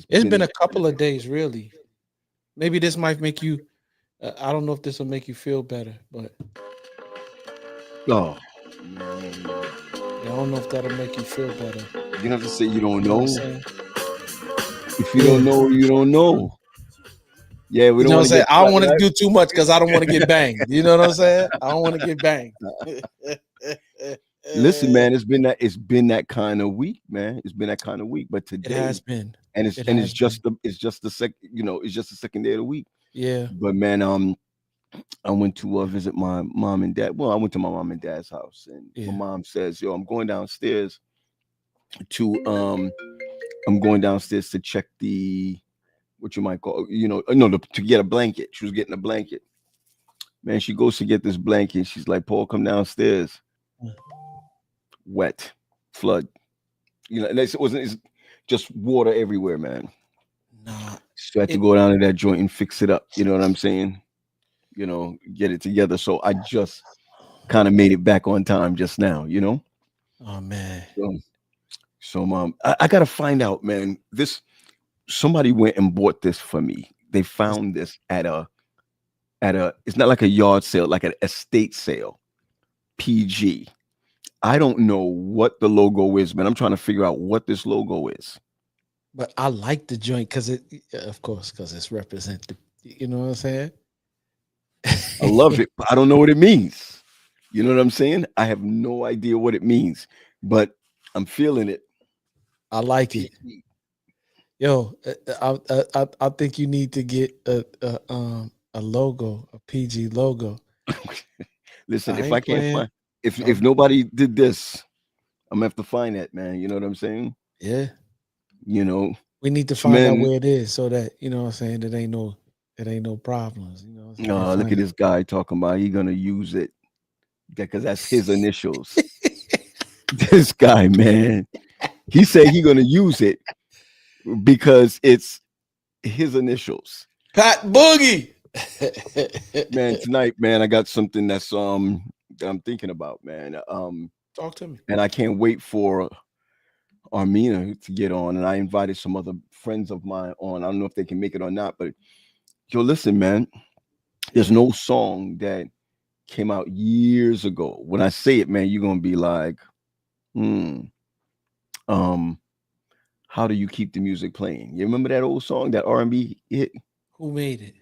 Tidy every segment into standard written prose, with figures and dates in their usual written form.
It's been a couple of days, really. Maybe this might make you. I don't know if this will make you feel better, but Oh man, yeah, I don't know if that'll make you feel better. you have to say you don't You know what I'm know. saying? If you don't Yeah. know, you don't know. Yeah, we You don't know what want I'm to saying? get I don't slapped, want to right? do too much because I don't want to get banged. You know what I'm saying? I don't want to get banged. Listen, man, it's been that kind of week, man. It's been that kind of week. But It has today, been. and it's It and it's has been. just the second, it's just the second day of the week. Yeah. But man, I went to visit my mom and dad. Well, I went to my mom and dad's house, and my Yeah. mom says, "Yo, to um, I'm going downstairs to check the what you might call, no, to get a blanket." She was getting a blanket. Man, she goes to get this blanket. She's like, "Paul, come downstairs." Wet, flood. And it's just water everywhere, man. Nah. So I had to It. go down to that joint and fix it up. You know what I'm saying? Get it together. So I just kind of made it back on time just now. Oh man. So, Mom, I gotta find out, man. This Somebody went and bought this for me. They It's, found this at a it's not like a yard sale, like an estate sale. PG. I don't know what the logo is, man. I'm trying to figure out what this logo is. but I like the joint because of course, because it's represented. You know what I'm saying? I love it, but I don't know what it means. You know what I'm saying? I have no idea what it means, but I'm feeling it. I like it. PG. Yo, I think you need to get a logo, a PG logo. Listen, I if I ain't can't playing. find if I'm nobody did this, I'm gonna have to find that, man. You know what I'm saying? Yeah. You know, We need to so find out man, where it is so that you know what I'm saying. It ain't no problems. You know what I'm saying. look at Find this guy talking about he gonna use it because that's his initials. This guy, man, he said he gonna use it because it's his initials. Pat Boogie. Man, tonight, man, I got something that I'm thinking about, man. Talk to me. And I can't wait for Armina to get on, and I invited some other friends of mine on. I don't know if they can make it or not, but yo, listen, man. There's Yeah. no song that came out years ago. When I say it, man, you're gonna be like, hmm, um, how do you keep the music playing? You remember that old song, that R&B hit? Who made it?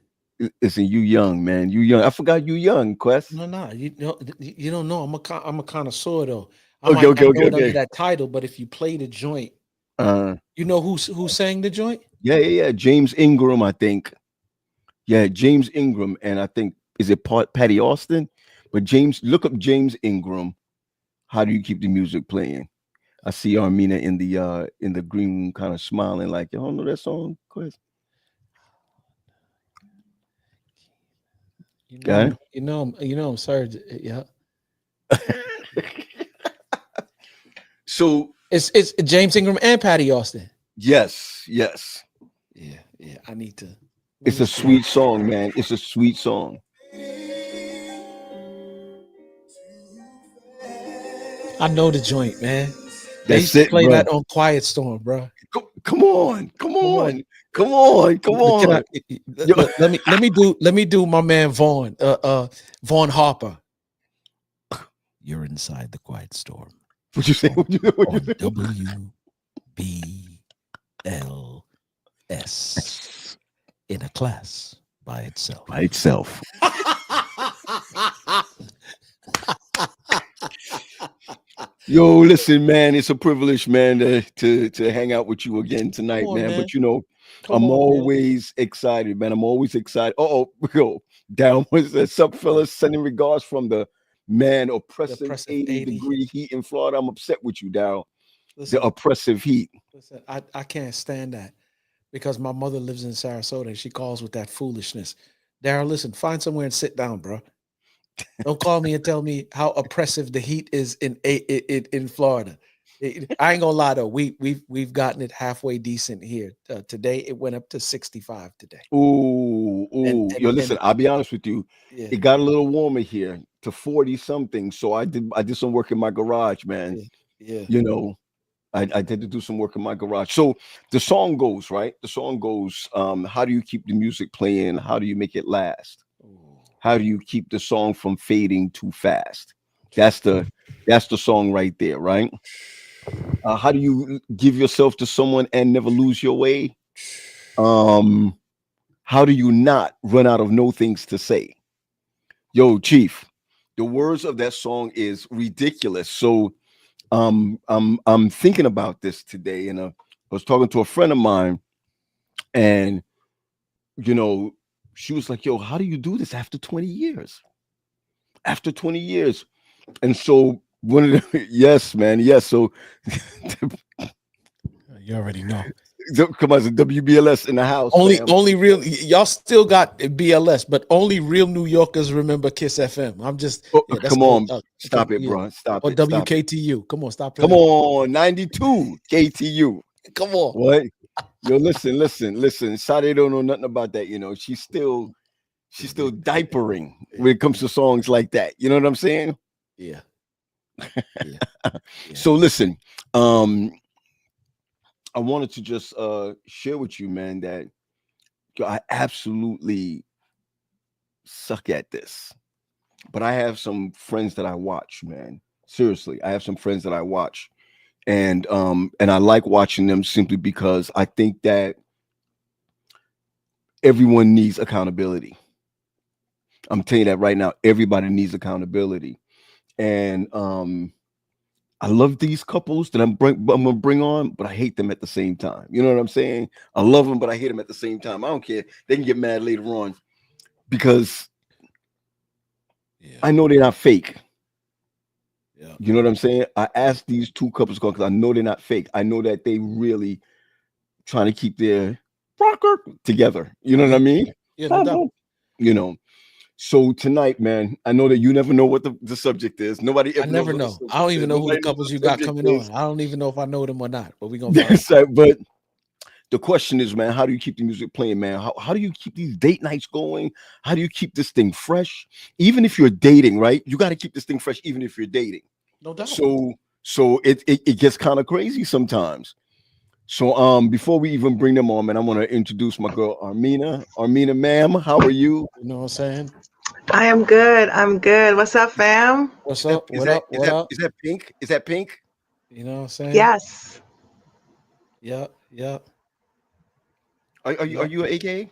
Listen, you young, man. You young. I forgot you young, Quest. No, no. You don't know. I'm a connoisseur though. I Okay, might okay, not okay, know it under okay. that title, but if you play the joint, Uh, you know who sang the joint? yeah. James Ingram, I think. Yeah, James Ingram, and I think is it Patty Austin? But look up James Ingram. How do you keep the music playing? I see Armina in the green room kind of smiling like, you don't know that song, Quest? You know Got I'm I'm sorry. Yeah. it? So It's James Ingram and Patty Austin. yes. Yeah, yeah. I need to let It's me a see. sweet song, man. It's a sweet song. I know the joint, man. They That's used to it, play bro. that on Quiet Storm, bro. Come on, come Come on. on, come on, come Can I on. Yo, let me do my man Vaughn Vaughn Harper. You're inside the Quiet Storm what you say? on, What you on say? WBLS in a class by itself. By itself. Yo, listen, man, it's a privilege, man, to hang out with you again Come tonight, on, man. man. But Come I'm on, man. always excited, man. I'm always excited. Oh, yo, down was that sup, fellas? Sending regards from the man The oppressive oppressive 80 80. degree heat in Florida. I'm upset with you, Down. The Listen, oppressive heat. listen. I can't stand that because my mother lives in Sarasota and she calls with that foolishness. Daryl, listen, find somewhere and sit down, bro. Don't call me and tell me how oppressive the heat is in Florida. I ain't gonna lie though, we've gotten it halfway decent here. Today it went up to 65 today, Ooh, and ooh. and Yo, and listen, I'll be honest with you. yeah, It got a little warmer here to 40 something. So I did some work in my garage, man. yeah, yeah. You know, I did to do some work in my garage. So the song goes, right? The song goes, how do you keep the music playing? How do you make it last? Ooh. How do you keep the song from fading too fast? That's the song right there, right? How do you give yourself to someone and never lose your way? Um, how do you not run out of no things to say? Yo, Chief, the words of that song is ridiculous. So I'm thinking about this today, and I was talking to a friend of mine, and you know, she was like, "Yo, how do you do this after 20 years? After 20 years?" And so one of the yes, man, yes. So You already know. come on, it's WBLS in the house, Only fam. only real y'all still got BLS, but only real New Yorkers remember Kiss FM. I'm just Oh, yeah, that's come cool. on, stop it, Yeah. bro. Stop Or it, stop it. WKTU. Come on, stop Come playing. on, 92 KTU. Come on. What? Yo, listen. Sade don't know nothing about that. She's still diapering when it comes to songs like that. You know what I'm saying? Yeah. Yeah. Yeah. So listen, um, I wanted to just share with you, man, that yo, I absolutely suck at this. But I have some friends that I watch, man. Seriously, I have some friends that I watch. And I like watching them simply because I think that everyone needs accountability. I'm telling you that right now. Everybody needs accountability. And I love these couples that I'm gonna bring on, but I hate them at the same time. You know what I'm saying? I love them, but I hate them at the same time. I don't care. They can get mad later on because Yeah. I know they're not fake. Yeah. You know what I'm saying? I asked these two couples because I know they're not fake. I know that they really trying to keep their rocker together. You know what I mean? Yeah, no doubt. You know. So tonight, man, I know that you never know what the subject is. Nobody I ever knows never what the know. I subject don't is. even know who the Nobody knows couples what you the got subject coming is. on. I don't even know if I know them or not, but we're gonna find out. That's right. But the question is, man, how do you keep the music playing, man? How do you keep these date nights going? How do you keep this thing fresh? Even if you're dating, right? You got to keep this thing fresh, even if you're dating. No doubt. So it gets kind of crazy sometimes. So before we even bring them on, man, I want to introduce my girl Armina. Armina, ma'am, how are you? You know what I'm saying? I am good. I'm good. What's up, fam? What's Is that up? is What that up? is What that up? is that pink? Is that pink? You know what I'm saying? Yes. Yep. Yep. Are Yep. you an AKA?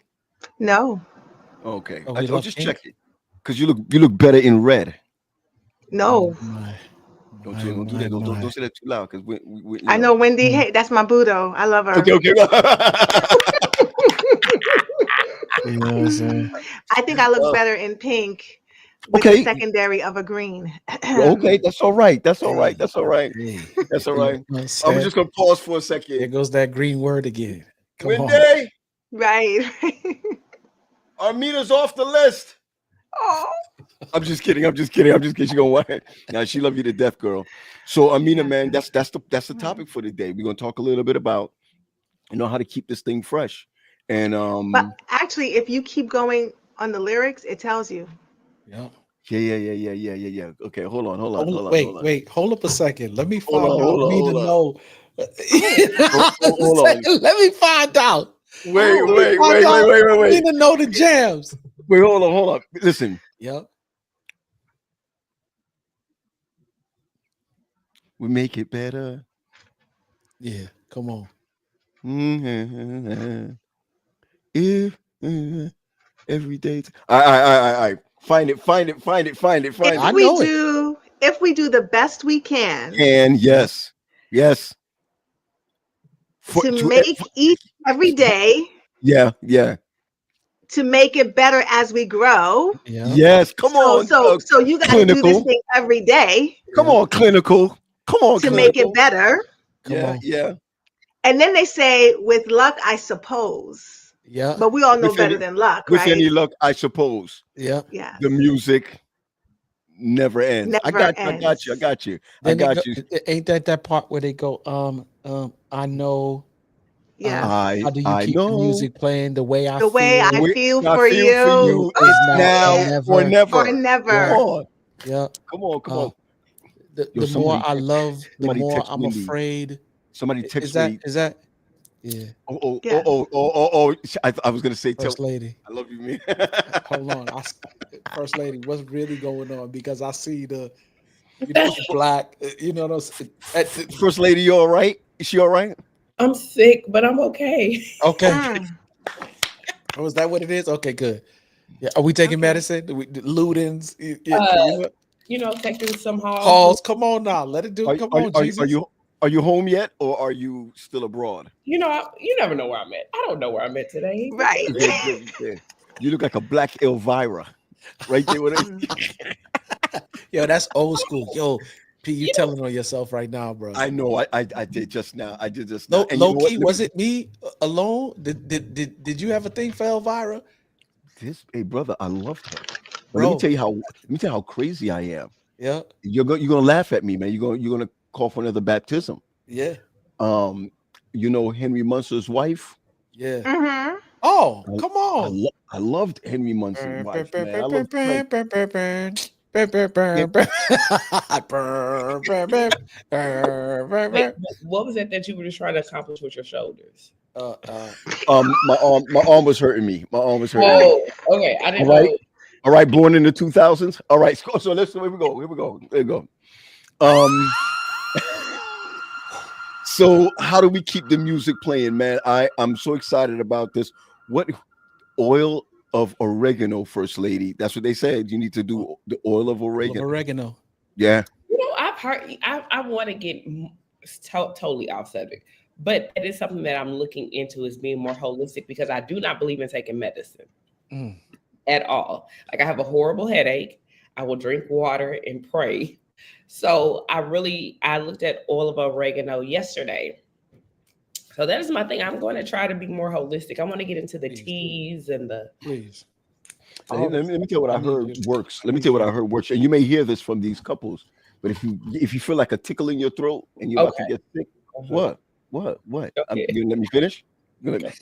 No. Okay, Oh, I we was love just pink. checking because you look better in red. No. My, Don't do that. Don't my. say that too loud because we you I know. know Wendy. Mm. Hey, that's my boo though. I love her. Okay, okay. You know what I'm saying? I think I look Uh, better in pink with the okay, secondary of a green. okay. That's all right. That's all right. Hey, That's all right. hey. That's all You right. know what I'm I'm saying? just gonna pause for a There second. goes that green word again. Come on. Wendy, Right. Armina's off the list. Oh. I'm just kidding. I'm just kidding. I'm just kidding. She gonna why? Now she love you to death, girl. So Amina, Yeah. man, that's the topic for today. We're gonna talk a little bit about how to keep this thing fresh. And But actually, if you keep going on the lyrics, it tells you. Yep. yeah. Okay, hold on, hold on, Hold, hold on, hold wait, on. wait. Hold up a second. Let me Hold find on, out. hold on, Me to hold on. know. You know what I'm Hold on. saying? Let me find out. Wait, Oh. Let me wait, find wait, wait, out. wait, wait, Me wait. to know the jams. Wait, hold on. Listen, Yep. we make it better. Yeah. Come on. If every day. I. Find it, find it, find it, find it, find If I it. we know it. do, if we do the best we can And Yep. yes. For, to to, make each every day yeah. to make it better as we grow. Yep. Yes, come So on, so so you got to do this clinical. thing every day Come Yep. on, clinical. Come on, to make it clinical. better. Come on. Yeah. And then they say, with luck, I suppose. Yep. But we all know With better any than luck, with right? any luck, I suppose Yep. the Yes. music never ends. I Never got you. I got you. I ends. got you. I Then it go, got you. ain't that part where they go, I know, Yes. how do you I keep the know music playing the way I The way I feel we feel I for feel for you you you is is now or now or never. or never. Come Yep. never. on. Yep. Come on. Come Uh, on. the, Yo, the more somebody I text love, the somebody more text I'm Wendy. afraid Somebody text me. Is that? Yeah. Yes. I was gonna say, First lady. I love you, man. Hold on. First lady, what's really going on? Because I see the black, First lady, you all right? Is she all right? I'm sick, but I'm okay. okay. Mm. Oh, is that what it is? Okay, good. Yeah. Are we taking Okay. medicine? Ludens? You know? Taking some halls. Halls. Come on now. Let it do. Are, Come are, on, are, Jesus. are you home yet, or are you still abroad? You never know where I'm at. I don't know where I'm at today. Right. Yeah. You look like a black Elvira, right there with it. Yo, that's old school. Yo, P, you telling on yourself right now, bro. I know. I did just now. I did just No, now. And you low know what? key, was it me alone? Did you have a thing for Elvira? Hey brother, I loved her. But Bro. let me tell you how crazy I am. Yeah. You're gonna laugh at me, man. You're gonna call for another baptism. Yeah. You know Henry Munster's wife. Yeah. Mm-hmm. Oh, come on. I loved Henry Munster's wife, man. I loved Wait, what was that you were just trying to accomplish with your shoulders? my arm was hurting me. My arm was hurting me. Oh, okay. I didn't know. All right, born in the 2000s. All right, so let's here we go. There we go. So how do we keep the music playing, man? I'm so excited about this. What oil of oregano, First Lady? That's what they said. You need to do the oil of oregano. Yeah. I've heard. I want to get totally off subject, but it is something that I'm looking into is being more holistic because I do not believe in taking medicine at all. Like I have a horrible headache. I will drink water and pray. So I looked at oil of oregano yesterday. So that is my thing. I'm going to try to be more holistic. I want to get into the teas and the. Please. Let me tell you what I heard works. Let me tell you what I heard works. And you may hear this from these couples, but if you feel like a tickle in your throat and you're about to get sick, what? Okay. Let me finish. Okay.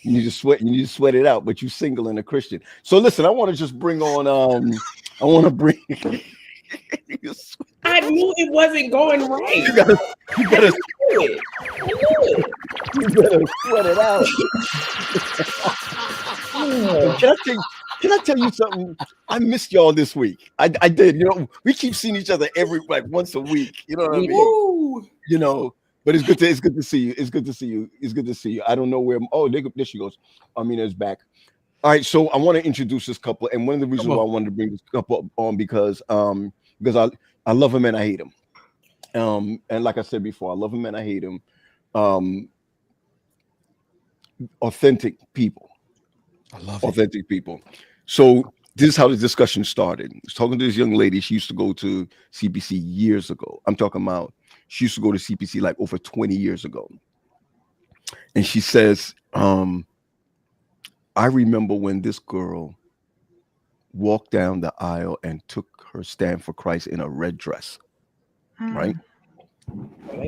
You need to sweat it out, but you single and a Christian. So listen, I want to just bring on I want to bring I knew it wasn't going right. You gotta I knew it. You better sweat it out. Can I tell you something? I missed y'all this week. I did. You know, we keep seeing each other every once a week. You know what I mean? Woo. You know, but it's good to see you. It's good to see you. I don't know where. Oh, there she goes. Amina's back. All right, so I want to introduce this couple, and one of the reasons why I wanted to bring this couple on because I love him and I hate him. And like I said before, I love him and I hate him. Authentic people. I love authentic people. So this is how the discussion started. I was talking to this young lady. She used to go to CPC years ago. I'm talking about she used to go to CPC like over 20 years ago. And she says, I remember when this girl walked down the aisle and took her stand for Christ in a red dress, right?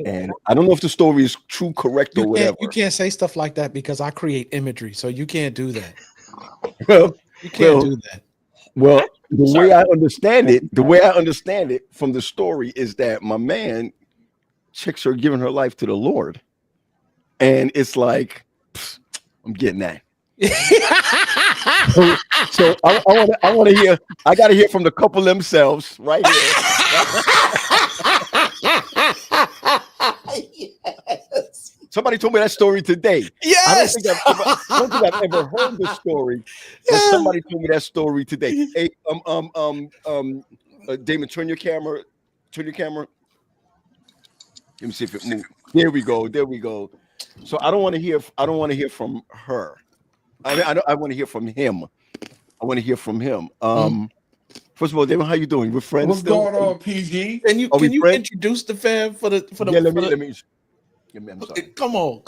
And I don't know if the story is true, correct, or whatever. You can't say stuff like that because I create imagery, so you can't do that. Well, you can't do that. Well, the way I understand it from the story is that my man checks her giving her life to the Lord, and it's like I'm getting that. so I want to hear. I got to hear from the couple themselves right here. Yes. Somebody told me that story today. Yes. I don't think I've ever heard the story, but somebody told me that story today. Hey, Damon, turn your camera. Let me see if it moves. There we go. So I don't want to hear from her. I want to hear from him. First of all, Damon, how you doing? We're friends. What's going on, PG? Can you introduce the fam for the? Let me. I'm sorry. Come on.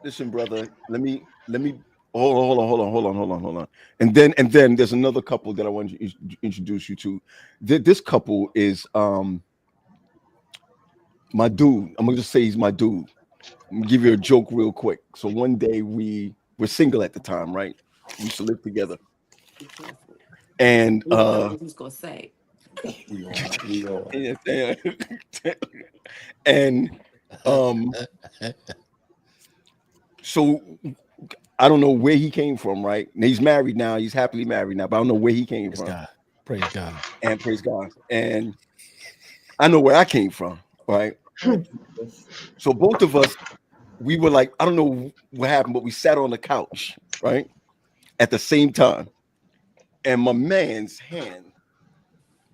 Listen, brother. Let me. Hold on. And then there's another couple that I want to introduce you to. This couple is my dude. I'm gonna just say he's my dude. I'm gonna give you a joke real quick. So one day we were single at the time, right? We used to live together. And what he's gonna say. We are. And so I don't know where he came from, right? And he's married now. He's happily married now, but I don't know where he came Praise from. God. Praise God. And praise God. And I know where I came from, right? So both of us, we were like, I don't know what happened, but we sat on the couch, right? At the same time. And my man's hand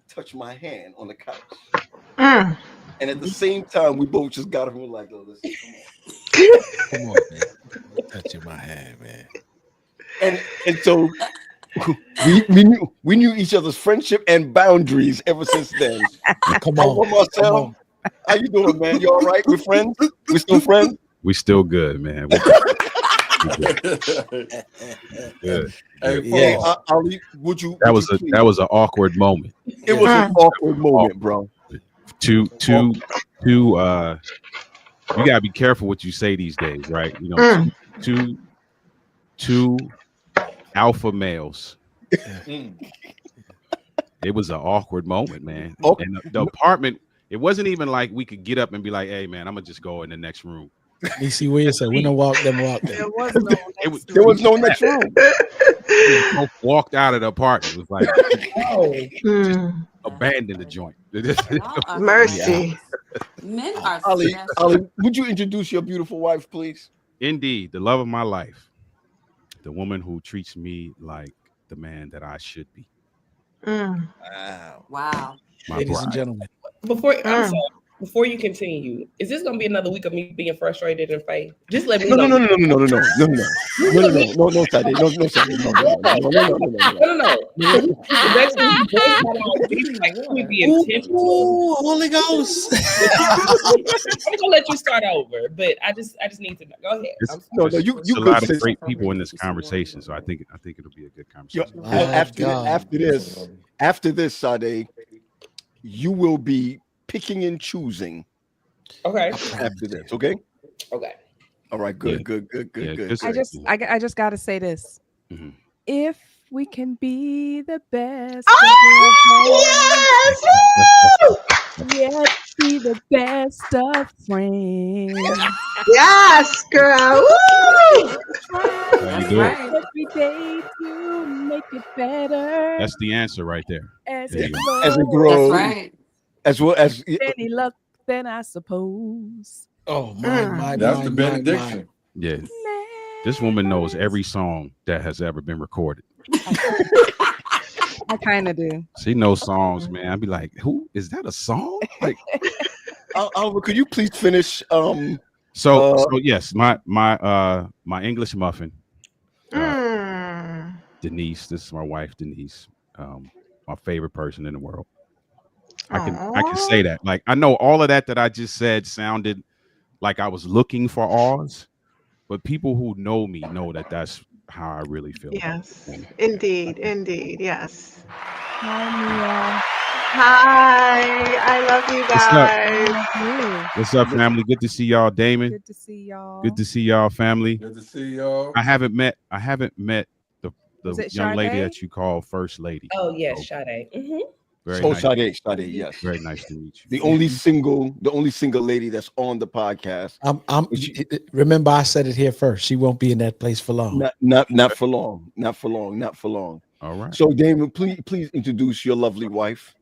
touched my hand on the couch. Mm. And at the same time, we both just got up and were like, oh, listen, Come on, man. Don't touch my hand, man. And so we knew each other's friendship and boundaries ever since then. Come Marcel, on. Come on. how you doing, man? You all right? We're friends? We still friends? We still good, man. We good. Hey, Hey, Paul. Ali, would you That please? was an awkward moment. It was an awkward moment, bro. Two, you gotta be careful what you say these days, right? You know, Mm. two alpha males. Mm. It was an awkward moment, man. Oh. And the apartment, it wasn't even like we could get up and be like, "Hey, man, I'm gonna just go in the next room." You see where you say, "When I walk them, walk There them." was no next There was room. no next room. We both walked out of the apartment. It was like Mm. abandon the joint. Y'all are Mercy. Men are Ali, special. would you introduce your beautiful wife, please? Indeed, the love of my life, the woman who treats me like the man that I should be. Mm. Wow. Wow. My Ladies and bride. gentlemen. Before you continue, is this gonna be another week of me being frustrated and fake? Just let me No, know. no, Sade, no, Sade, no. That's like we be intentional. Ooh, Holy Ghost. I'm gonna let you start over, but I just need to know. Go ahead. There's You a good, lot of sis. great people in this conversation, so I think it'll be a good conversation. After this, Sade, you will be picking and choosing. Okay. After this, okay? Okay. All right, good. I just got to say this. Mm-hmm. If we can be the best, yet be the best of friends. Yes, girl. Woo! That's right. Every day to make it better. That's the answer right there. As There it you grows. As it grows. That's right. As well as Any luck, then I suppose. Oh my. That's the benediction. Yeah. This woman knows every song that has ever been recorded. I kind of do. She knows songs, man. I'd be like, who is that a song? Like, Oliver, could you please finish? So yes, my English muffin, Denise. This is my wife, Denise. My favorite person in the world. I can say that. Like, I know all of that I just said sounded like I was looking for Oz, but people who know me know that that's how I really feel. Yes, indeed, yes. Hi, I love you guys. What's up, family? Good to see y'all, Damon. Good to see y'all. Good to see y'all, family. Good to see y'all. I haven't met the young lady Sade? that you call First Lady. Oh yes, Sade. Mm-hmm. Sade, yes. Very nice to meet you. The only single lady that's on the podcast. Remember, I said it here first. She won't be in that place for long. Not for long. All right. So, Damon, please introduce your lovely wife.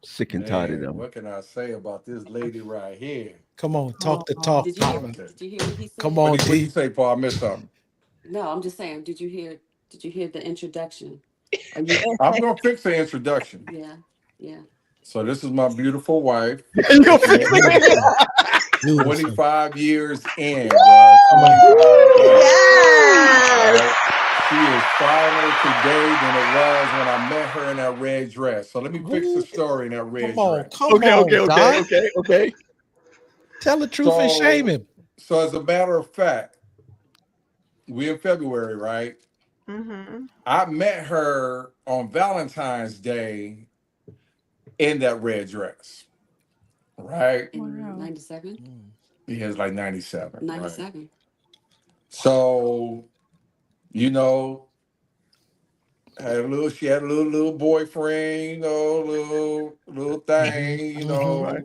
Sick and tired of them. What can I say about this lady right here? Come on, talk the talk. Did you hear what he said? Come on, What did you say, Paul? I missed something. No, I'm just saying. Did you hear the introduction? I'm gonna fix the introduction. Yeah. So this is my beautiful wife. 25 years in, bro. 25 years. Yes. She is finer today than it was when I met her in that red dress. So let me fix the story in that red dress. Okay. Tell the truth and shame him. So as a matter of fact, we in February, right? Mm-hmm. I met her on Valentine's Day in that red dress, right? In 97? Yeah, it's like 97. 97. Right? So, you know, She had a little boyfriend, you know, little thing, you know.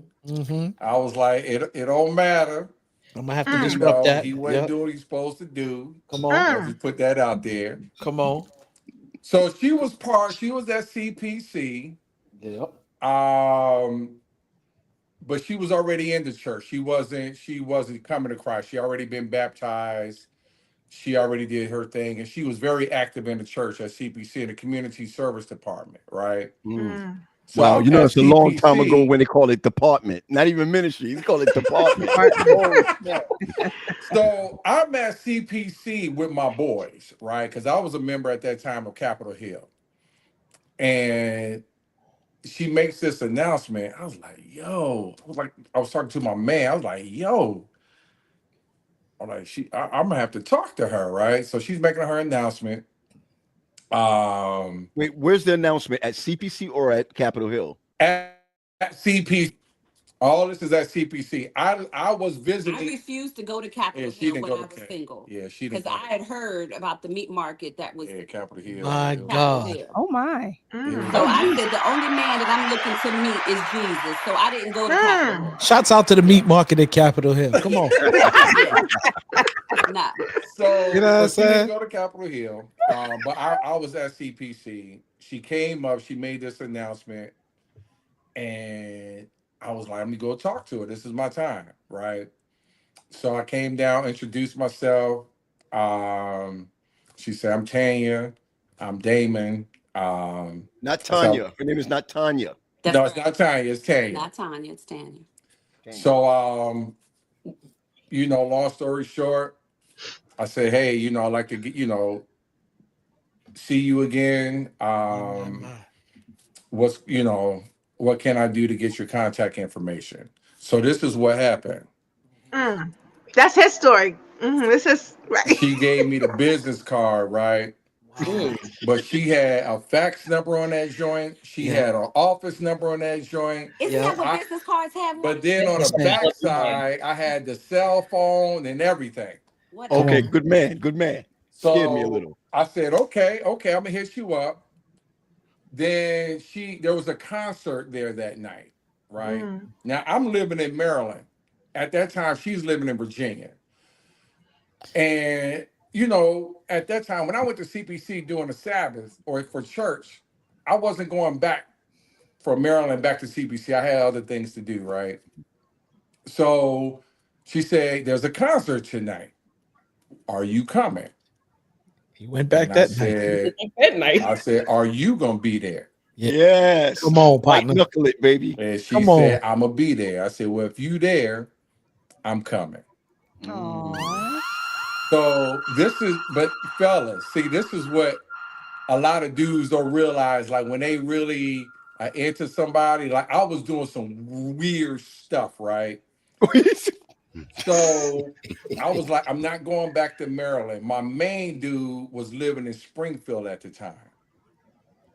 I was like, it don't matter. I'm gonna have to You disrupt know, that. he wasn't Yep. doing what he's supposed to do. Come on. I'll just put that out there. Come on. So she was at CPC. Yep. But she was already in the church. She wasn't coming to Christ. She already been baptized. She already did her thing, and she was very active in the church at CPC in the community service department, right? So Wow, I'm you know, at it's a long time ago CPC. when they call it department, not even ministry. They call it department. So I'm at CPC with my boys, right? Because I was a member at that time of Capitol Hill. And she makes this announcement. I was like, yo, I was talking to my man. I was like, yo. I'm like, I'm gonna have to talk to her, right? So she's making her announcement. Wait, where's the announcement? At CPC or at Capitol Hill? At CPC. All this is at CPC. I was visiting. I refused to go to Capitol she Hill didn't when go I to was single. Yeah, she didn't. Because I had heard about the meat market that was Capitol Hill. My Capitol God. Hill. Oh my. So I said the only man that I'm looking to meet is Jesus. So I didn't go to Capitol Hill. Shouts out to the meat market at Capitol Hill. Come on. Nah. So, You know what I'm she didn't saying? go to Capitol Hill. But I was at CPC. She came up, she made this announcement, and I was like, let me go talk to her. This is my time, right? So I came down, introduced myself. She said, I'm Tanya. I'm Damon. Not Tanya. Her name is not Tanya. No, it's not Tanya. It's Tanya. Not Tanya. It's Tanya. So, you know, long story short, I said, hey, you know, I'd like to get, you know, see you again. What's, you know, what can I do to get your contact information? So this is what happened. That's his story. This is right. She gave me the business card, right? Wow. But she had a fax number on that joint. She had an office number on that joint. Isn't that what business cards have? But then on the back side, I had the cell phone and everything. Okay, good man, good man. So Scared me a little. I said, okay, I'm gonna hit you up. Then there was a concert there that night, right? Now I'm living in Maryland. At that time, she's living in Virginia. And you know, at that time, when I went to CPC during the Sabbath or for church, I wasn't going back from Maryland back to CPC. I had other things to do, right? So she said, there's a concert tonight. Are you coming? He went back that night. I said, are you going to be there? Yes. Come on, White partner. knuckle it, baby. And she said, I'm going to be there. I said, well, if you there, I'm coming. So but fellas, see, this is what a lot of dudes don't realize. Like when they really are into somebody, like I was doing some weird stuff, right? So I was like, I'm not going back to Maryland. My main dude was living in Springfield at the time.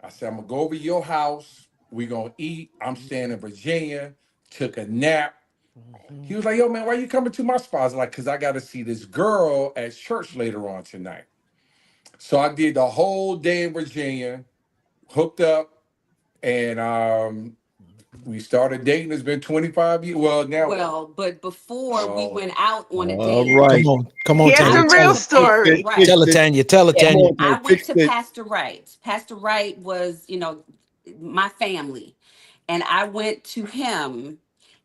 I said, I'm gonna go over to your house. We're gonna eat. I'm staying in Virginia. Took a nap. He was like, yo, man, why you coming to my spot? I was like, because I got to see this girl at church later on tonight. So I did the whole day in Virginia, hooked up, and we started dating. It's been 25 years. Well, now. Well, but before we went out on a date. All right. Come on, Here's Tanya. the real story. Right. Tell her, Tanya. Tell her, Tanya. I went to Pastor Wright. Pastor Wright was, you know, my family. And I went to him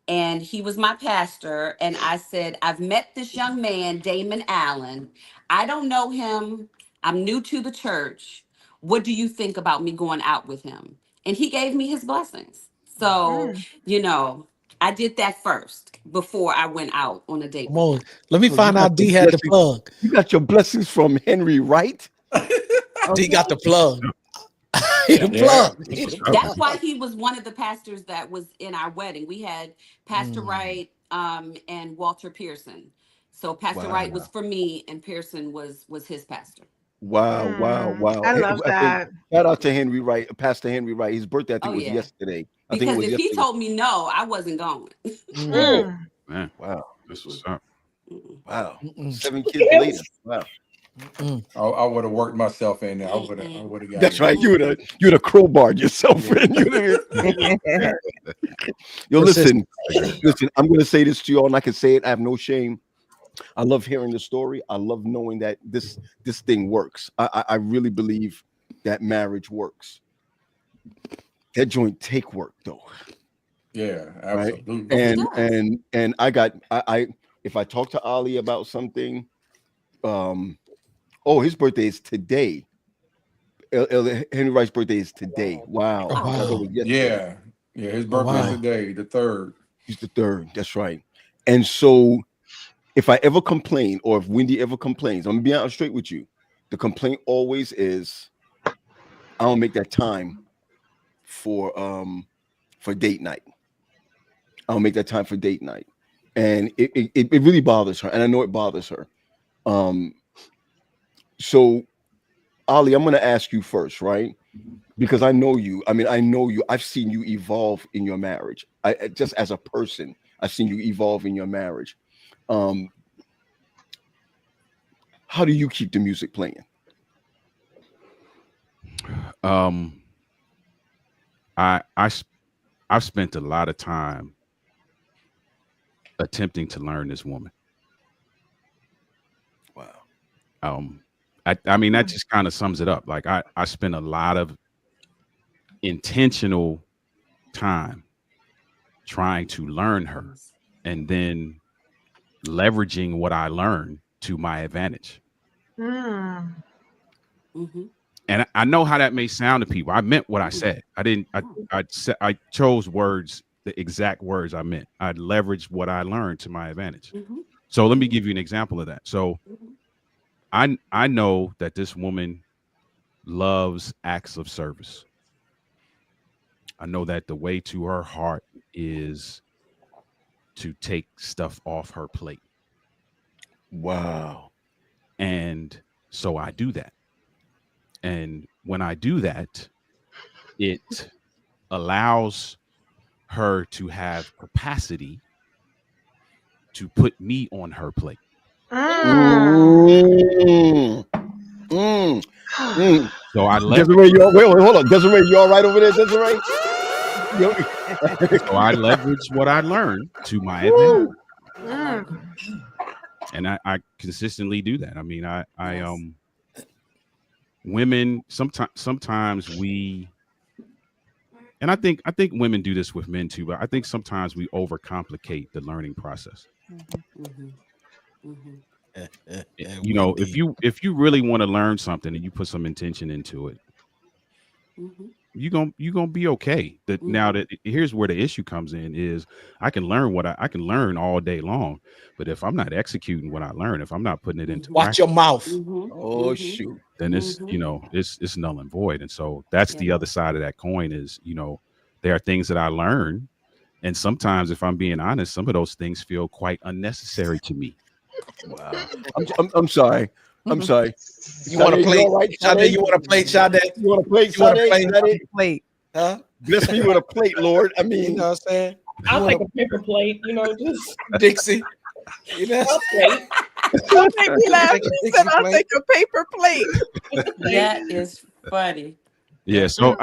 and he was my pastor. And I said, I've met this young man, Damon Allen. I don't know him. I'm new to the church. What do you think about me going out with him? And he gave me his blessings. So, you know, I did that first before I went out on a date. Come on. Let me So find you out got D the had the blessings- plug. You got your blessings from Henry Wright? D got the plug. The plug. That's why he was one of the pastors that was in our wedding. We had Pastor Wright and Walter Pearson. So Pastor Wright was for me and Pearson was his pastor. Wow. I love that. Shout out to Henry Wright, Pastor Henry Wright. His birthday, I think, was yesterday. Because if he told me no, I wasn't going. Man, wow, this was up. Wow, 7 kids later. Wow. I would have worked myself in there. I would have got. That's in right. there. You'd have crowbarred yourself in. Yo, listen. I'm going to say this to you all, and I can say it. I have no shame. I love hearing the story. I love knowing that this thing works. I really believe that marriage works. That joint take work though. Yeah, Right. absolutely. And I if I talk to Ali about something, his birthday is today. Henry Wright's birthday is today. Wow. Oh, I thought it was yesterday. Yeah. His birthday's today, the 3rd. He's the 3rd. That's right. And so if I ever complain, or if Wendy ever complains, I'm gonna be out straight with you. The complaint always is, I don't make that time for date night. I don't make that time for date night, and it really bothers her, and I know it bothers her. So, Ali, I'm gonna ask you first, right? Because I know you. I mean, I know you. I've seen you evolve in your marriage. I just as a person, I've seen you evolve in your marriage. How do you keep the music playing? I've spent a lot of time attempting to learn this woman. Wow. I mean, that just kind of sums it up. Like I spent a lot of intentional time trying to learn her, and then leveraging what I learned to my advantage. Mm. And I know how that may sound to people. I meant what I said. I didn't. I chose words, the exact words I meant. I leveraged what I learned to my advantage. So let me give you an example of that. So I know that this woman loves acts of service. I know that the way to her heart is to take stuff off her plate. Wow. And so I do that. And when I do that, it allows her to have capacity to put me on her plate. So I leverage. Desiree, hold on. Desiree, you all right over there, Desiree? So I leverage what I learned to my advantage. And I consistently do that. I mean, women sometimes we, and I think women do this with men too, but I think sometimes we overcomplicate the learning process. You know, if you really want to learn something and you put some intention into it, you're gonna be okay. Now that here's where the issue comes in is I can learn what I can learn all day long, but if I'm not executing what I learn, if I'm not putting it into watch your mouth. Oh shoot. Then it's it's null and void. And so that's the other side of that coin is, there are things that I learn, and sometimes, if I'm being honest, some of those things feel quite unnecessary to me. Wow. I'm sorry. I'm sorry. You want to play? Sade, you want to play? Sade, you want to play? Sade, plate. Huh? Bless me with a plate, Lord. I mean, you know what I'm saying? I'll take a paper plate. Just Dixie. You know. plate. Don't make me laugh. He said, "I'll take a paper plate." That is funny. Yeah. So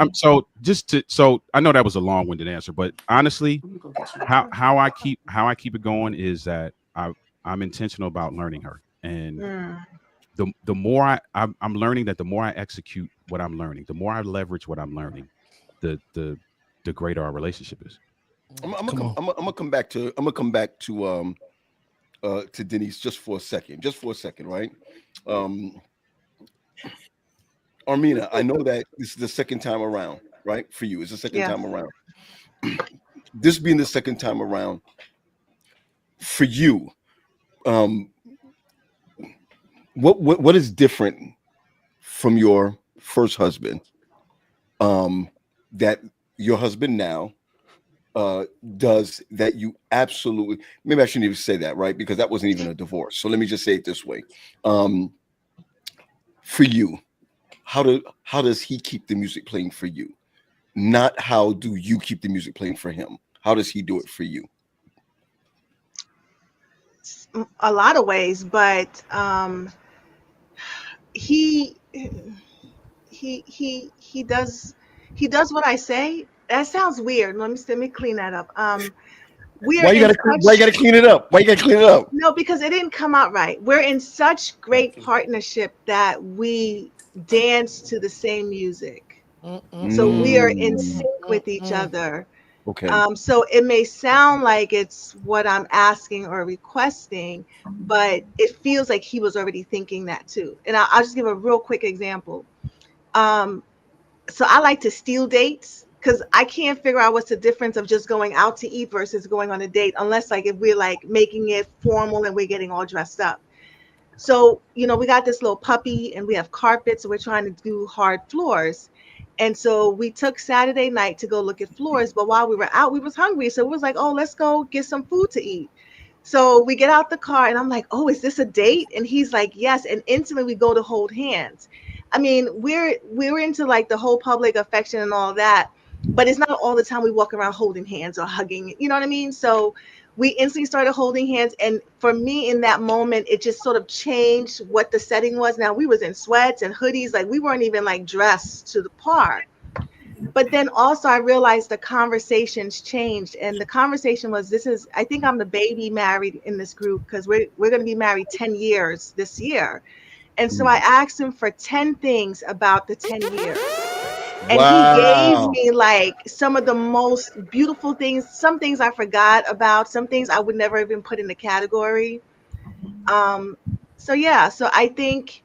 so I know that was a long-winded answer, but honestly, how I keep it going is that I'm intentional about learning her, and the more I'm learning that the more I execute what I'm learning, the more I leverage what I'm learning, the greater our relationship is. I'm gonna come back to Denise just for a second, right? Armina, I know that this is the second time around, right? For you, it's the second time around. This being the second time around, for you, what is different from your first husband, that your husband now does that you absolutely, maybe I shouldn't even say that, right? Because that wasn't even a divorce. So let me just say it this way. For you, how does he keep the music playing for you? Not how do you keep the music playing for him? How does he do it for you? A lot of ways, but he he does what I say. That sounds weird. Let me clean that up. We're in Why you such gotta clean it up? Why you gotta clean it up? no, because it didn't come out right. We're in such great partnership that we dance to the same music. So we are in Mm, sync with each other. okay. So it may sound like it's what I'm asking or requesting, but it feels like he was already thinking that too. And I'll just give a real quick example. Um, so I like to steal dates because I can't figure out what's the difference of just going out to eat versus going on a date, unless like if we're like making it formal and we're getting all dressed up. So, we got this little puppy and we have carpets, so we're trying to do hard floors. And so we took Saturday night to go look at floors, but while we were out, we was hungry. So it was like, oh, let's go get some food to eat. So we get out the car and I'm like, oh, is this a date? And he's like, yes. And instantly we go to hold hands. I mean, we're into like the whole public affection and all that, but it's not all the time we walk around holding hands or hugging, you know what I mean? So we instantly started holding hands. And for me in that moment, it just sort of changed what the setting was. Now we was in sweats and hoodies, like we weren't even like dressed to the part. But then also I realized the conversations changed, and the conversation was, this is, I think I'm the baby married in this group because we're going to be married 10 years this year. And so I asked him for 10 things about the 10 years. And he gave Wow. me like some of the most beautiful things, some things I forgot about, some things I would never even put in the category. Um, so yeah, so I think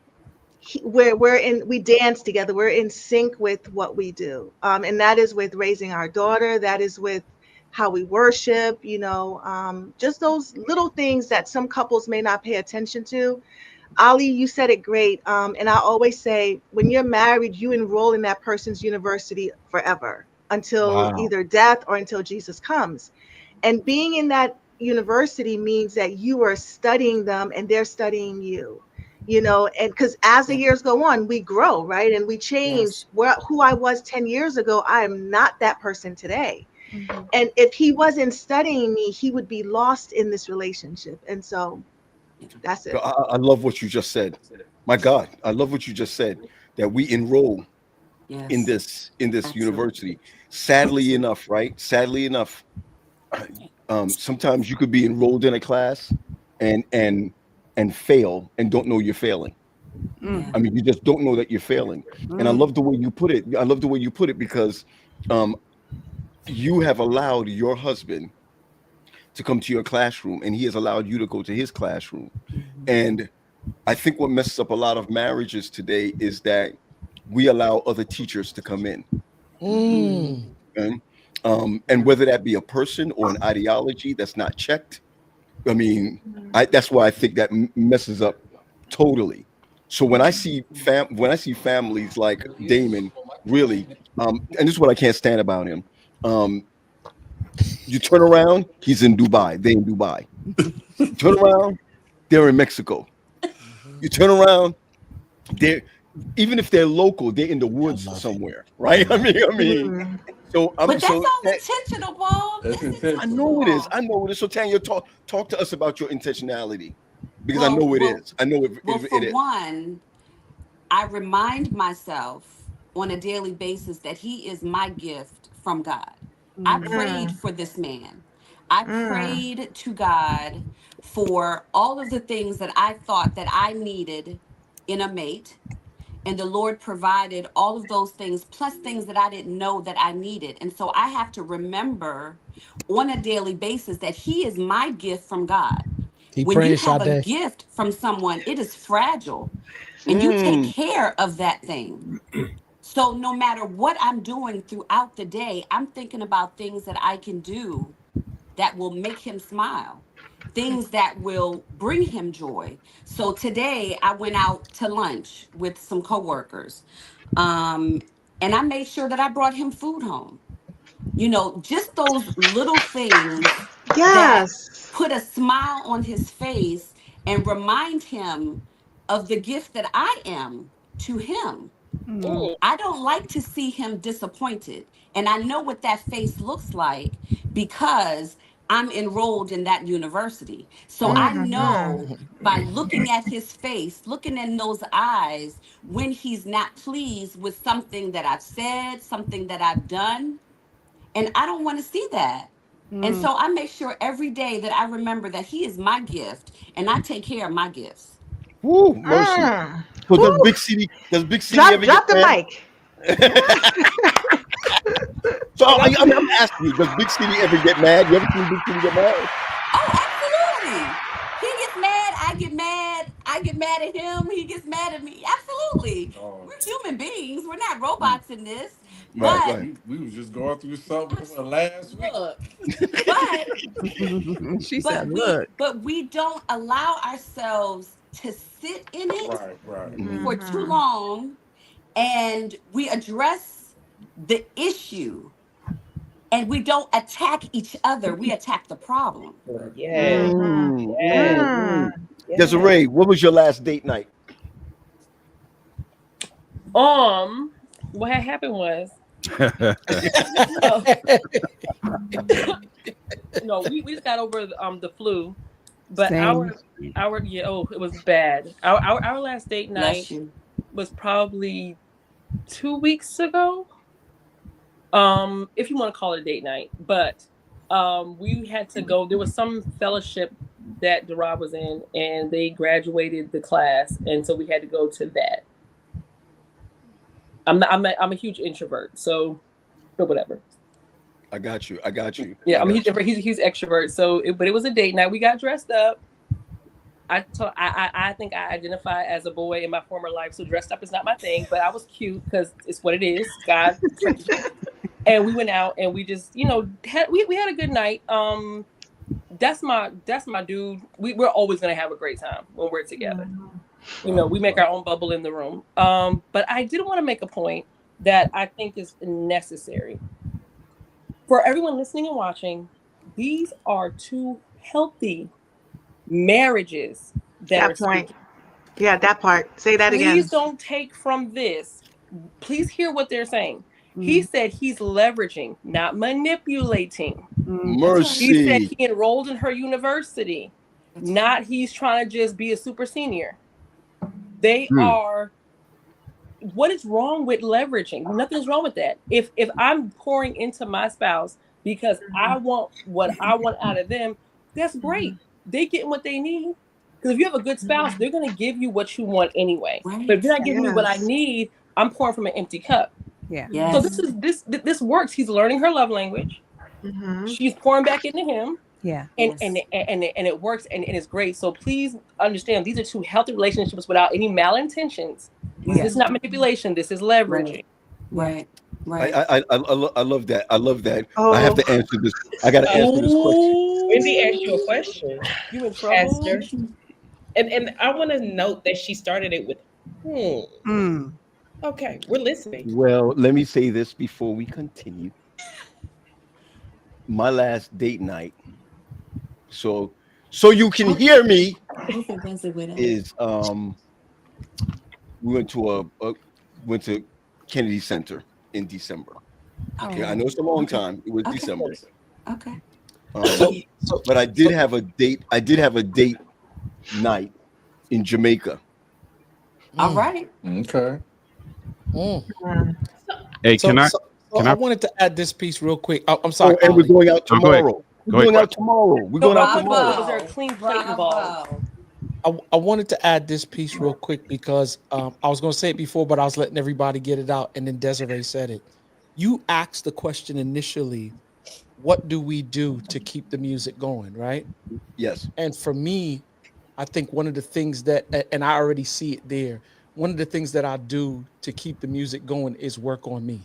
we dance together. We're in sync with what we do, and that is with raising our daughter. That is with how we worship. Just those little things that some couples may not pay attention to. Ali, you said it great. And I always say, when you're married, you enroll in that person's university forever until Wow. either death or until Jesus comes. And being in that university means that you are studying them and they're studying you. And because as the Yeah. years go on, we grow, right? And we change. Yes. Who I was 10 years ago, I am not that person today. Mhm. And if he wasn't studying me, he would be lost in this relationship. And so that's it. I love what you just said. My God, I love what you just said. That we enroll in Yes. this Absolutely. university. Sadly enough, right? Sadly enough, sometimes you could be enrolled in a class and and and fail and don't know you're failing. Yeah. I mean, you just don't know that you're failing. And I love the way you put it. I love the way you put it because um, you have allowed your husband to come to your classroom, and he has allowed you to go to his classroom. Mhm. And I think what messes up a lot of marriages today is that we allow other teachers to come in. Mhm. Okay? And Yeah. whether that be a person or an ideology that's not checked, I mean, that's why I think that messes up totally. So when I see families like Damon, really, and this is what I can't stand about him. Um, you turn around, he's in Dubai. They in Dubai. You turn around, they're in Mexico. You turn around, they're even if they're local, they're in the I woods love it. somewhere, right? I mean, Mhm. so I'm But that's so all intentional, Bob. It's That's I intentional. know it is. intentional. I know it is. So Tanya, talk to us about your intentionality because I Well, know it well, is. I know for it is. one, I remind myself on a daily basis that he is my gift from God. I Mm. prayed Mm, for this man. I mm. prayed to God for all of the things that I thought that I needed in a mate, and the Lord provided all of those things plus things that I didn't know that I needed. And so I have to remember on a daily basis that he is my gift from God. Keep When you praying, have a Sade. gift from someone, it is fragile and you take Mm, care of that thing. So no matter what I'm doing throughout the day, I'm thinking about things that I can do that will make him smile, things that will bring him joy. So today I went out to lunch with some coworkers, um, and I made sure that I brought him food home. Just those little things that Yes. put a smile on his face and remind him of the gift that I am to him. Mm. I don't like to see him disappointed. And I know what that face looks like because I'm enrolled in that university. So I Mm. know by looking at his face, looking in those eyes, when he's not pleased with something that I've said, something that I've done, and I don't want to see that. And so I make sure every day that I remember that he is my gift and I take care of my gifts. Woo, mercy. So Woo. does Big City ever Drop get the mad? mic. So I'm asking you, does Big City ever get mad? You ever seen Big City get mad? Oh, absolutely. He gets mad, I get mad. I get mad at him, he gets mad at me. Absolutely. Oh, We're human beings. We're not robots in this. Right, But right. we was just going through something last week. look, but She said, "Look, but we don't allow ourselves to sit in it Right. for too long, and we address the issue and we don't attack each other, we attack the problem. Yes. Mm, Yes. mm. Desiree, what was your last date night? what had happened was, we just got over the flu, but Same. it was bad. Our last date Bless night you. was probably 2 weeks ago. If you want to call it a date night, but we had to go. There was some fellowship that Darab was in, and they graduated the class, and so we had to go to that. I'm a huge introvert, so or whatever. I got you. Yeah, he's a huge extrovert. So, but it was a date night. We got dressed up. I think I identify as a boy in my former life, so dressed up is not my thing. But I was cute because it's what it is. God, and we went out and we just we had a good night. That's my dude. We're always gonna have a great time when we're together. We make our own bubble in the room. But I did want to make a point that I think is necessary for everyone listening and watching. These are two healthy marriages That point. Yeah, that part. Say that again. Please don't take from this. Please hear what they're saying. He said he's leveraging, not manipulating. Mercy. He said he enrolled in her university, not he's trying to just be a super senior. They are. What is wrong with leveraging? Nothing's wrong with that. If I'm pouring into my spouse because I want what I want out of them, that's great. They getting what they need. Because if you have a good spouse, they're going to give you what you want anyway. Right. But if you're not giving me what I need, I'm pouring from an empty cup. Yeah. Yes. So this works. He's learning her love language. She's pouring back into him. Yeah. And it works and it's great. So please understand, these are two healthy relationships without any malintentions. This is not manipulation. This is leveraging. Right. I love that. I love that. I have to answer this. I got to answer this question. Wendy asked you a question. You in trouble? Esther. And I want to note that she started it with Okay, we're listening. Well, let me say this before we continue. My last date night, so you can hear me, is we went to Kennedy Center in December. Okay, I know it's a long time. It was December. Okay. But I did have a date. I did have a date night in Jamaica. All right. Okay. Hey, I wanted to add this piece real quick. I'm sorry. And we're going out tomorrow. We're going out tomorrow. Was there a clean plate involved? I wanted to add this piece real quick because I was going to say it before, but I was letting everybody get it out, and then Desiree said it. You asked the question initially, what do we do to keep the music going, right? Yes. And for me, I think one of the things that, and I already see it there, one of the things that I do to keep the music going is work on me.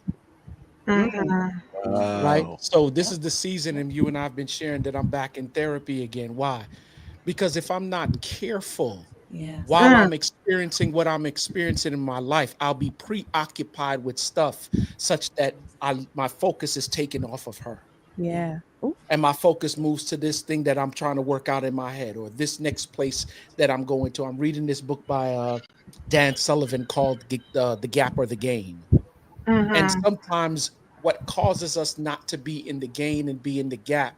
Right? So this is the season, and you and I have been sharing that I'm back in therapy again. Why? Because if I'm not careful, while I'm experiencing what I'm experiencing in my life, I'll be preoccupied with stuff such that my focus is taken off of her. Yeah. And my focus moves to this thing that I'm trying to work out in my head, or this next place that I'm going to. I'm reading this book by Dan Sullivan called The Gap or the Gain. And sometimes what causes us not to be in the gain and be in the gap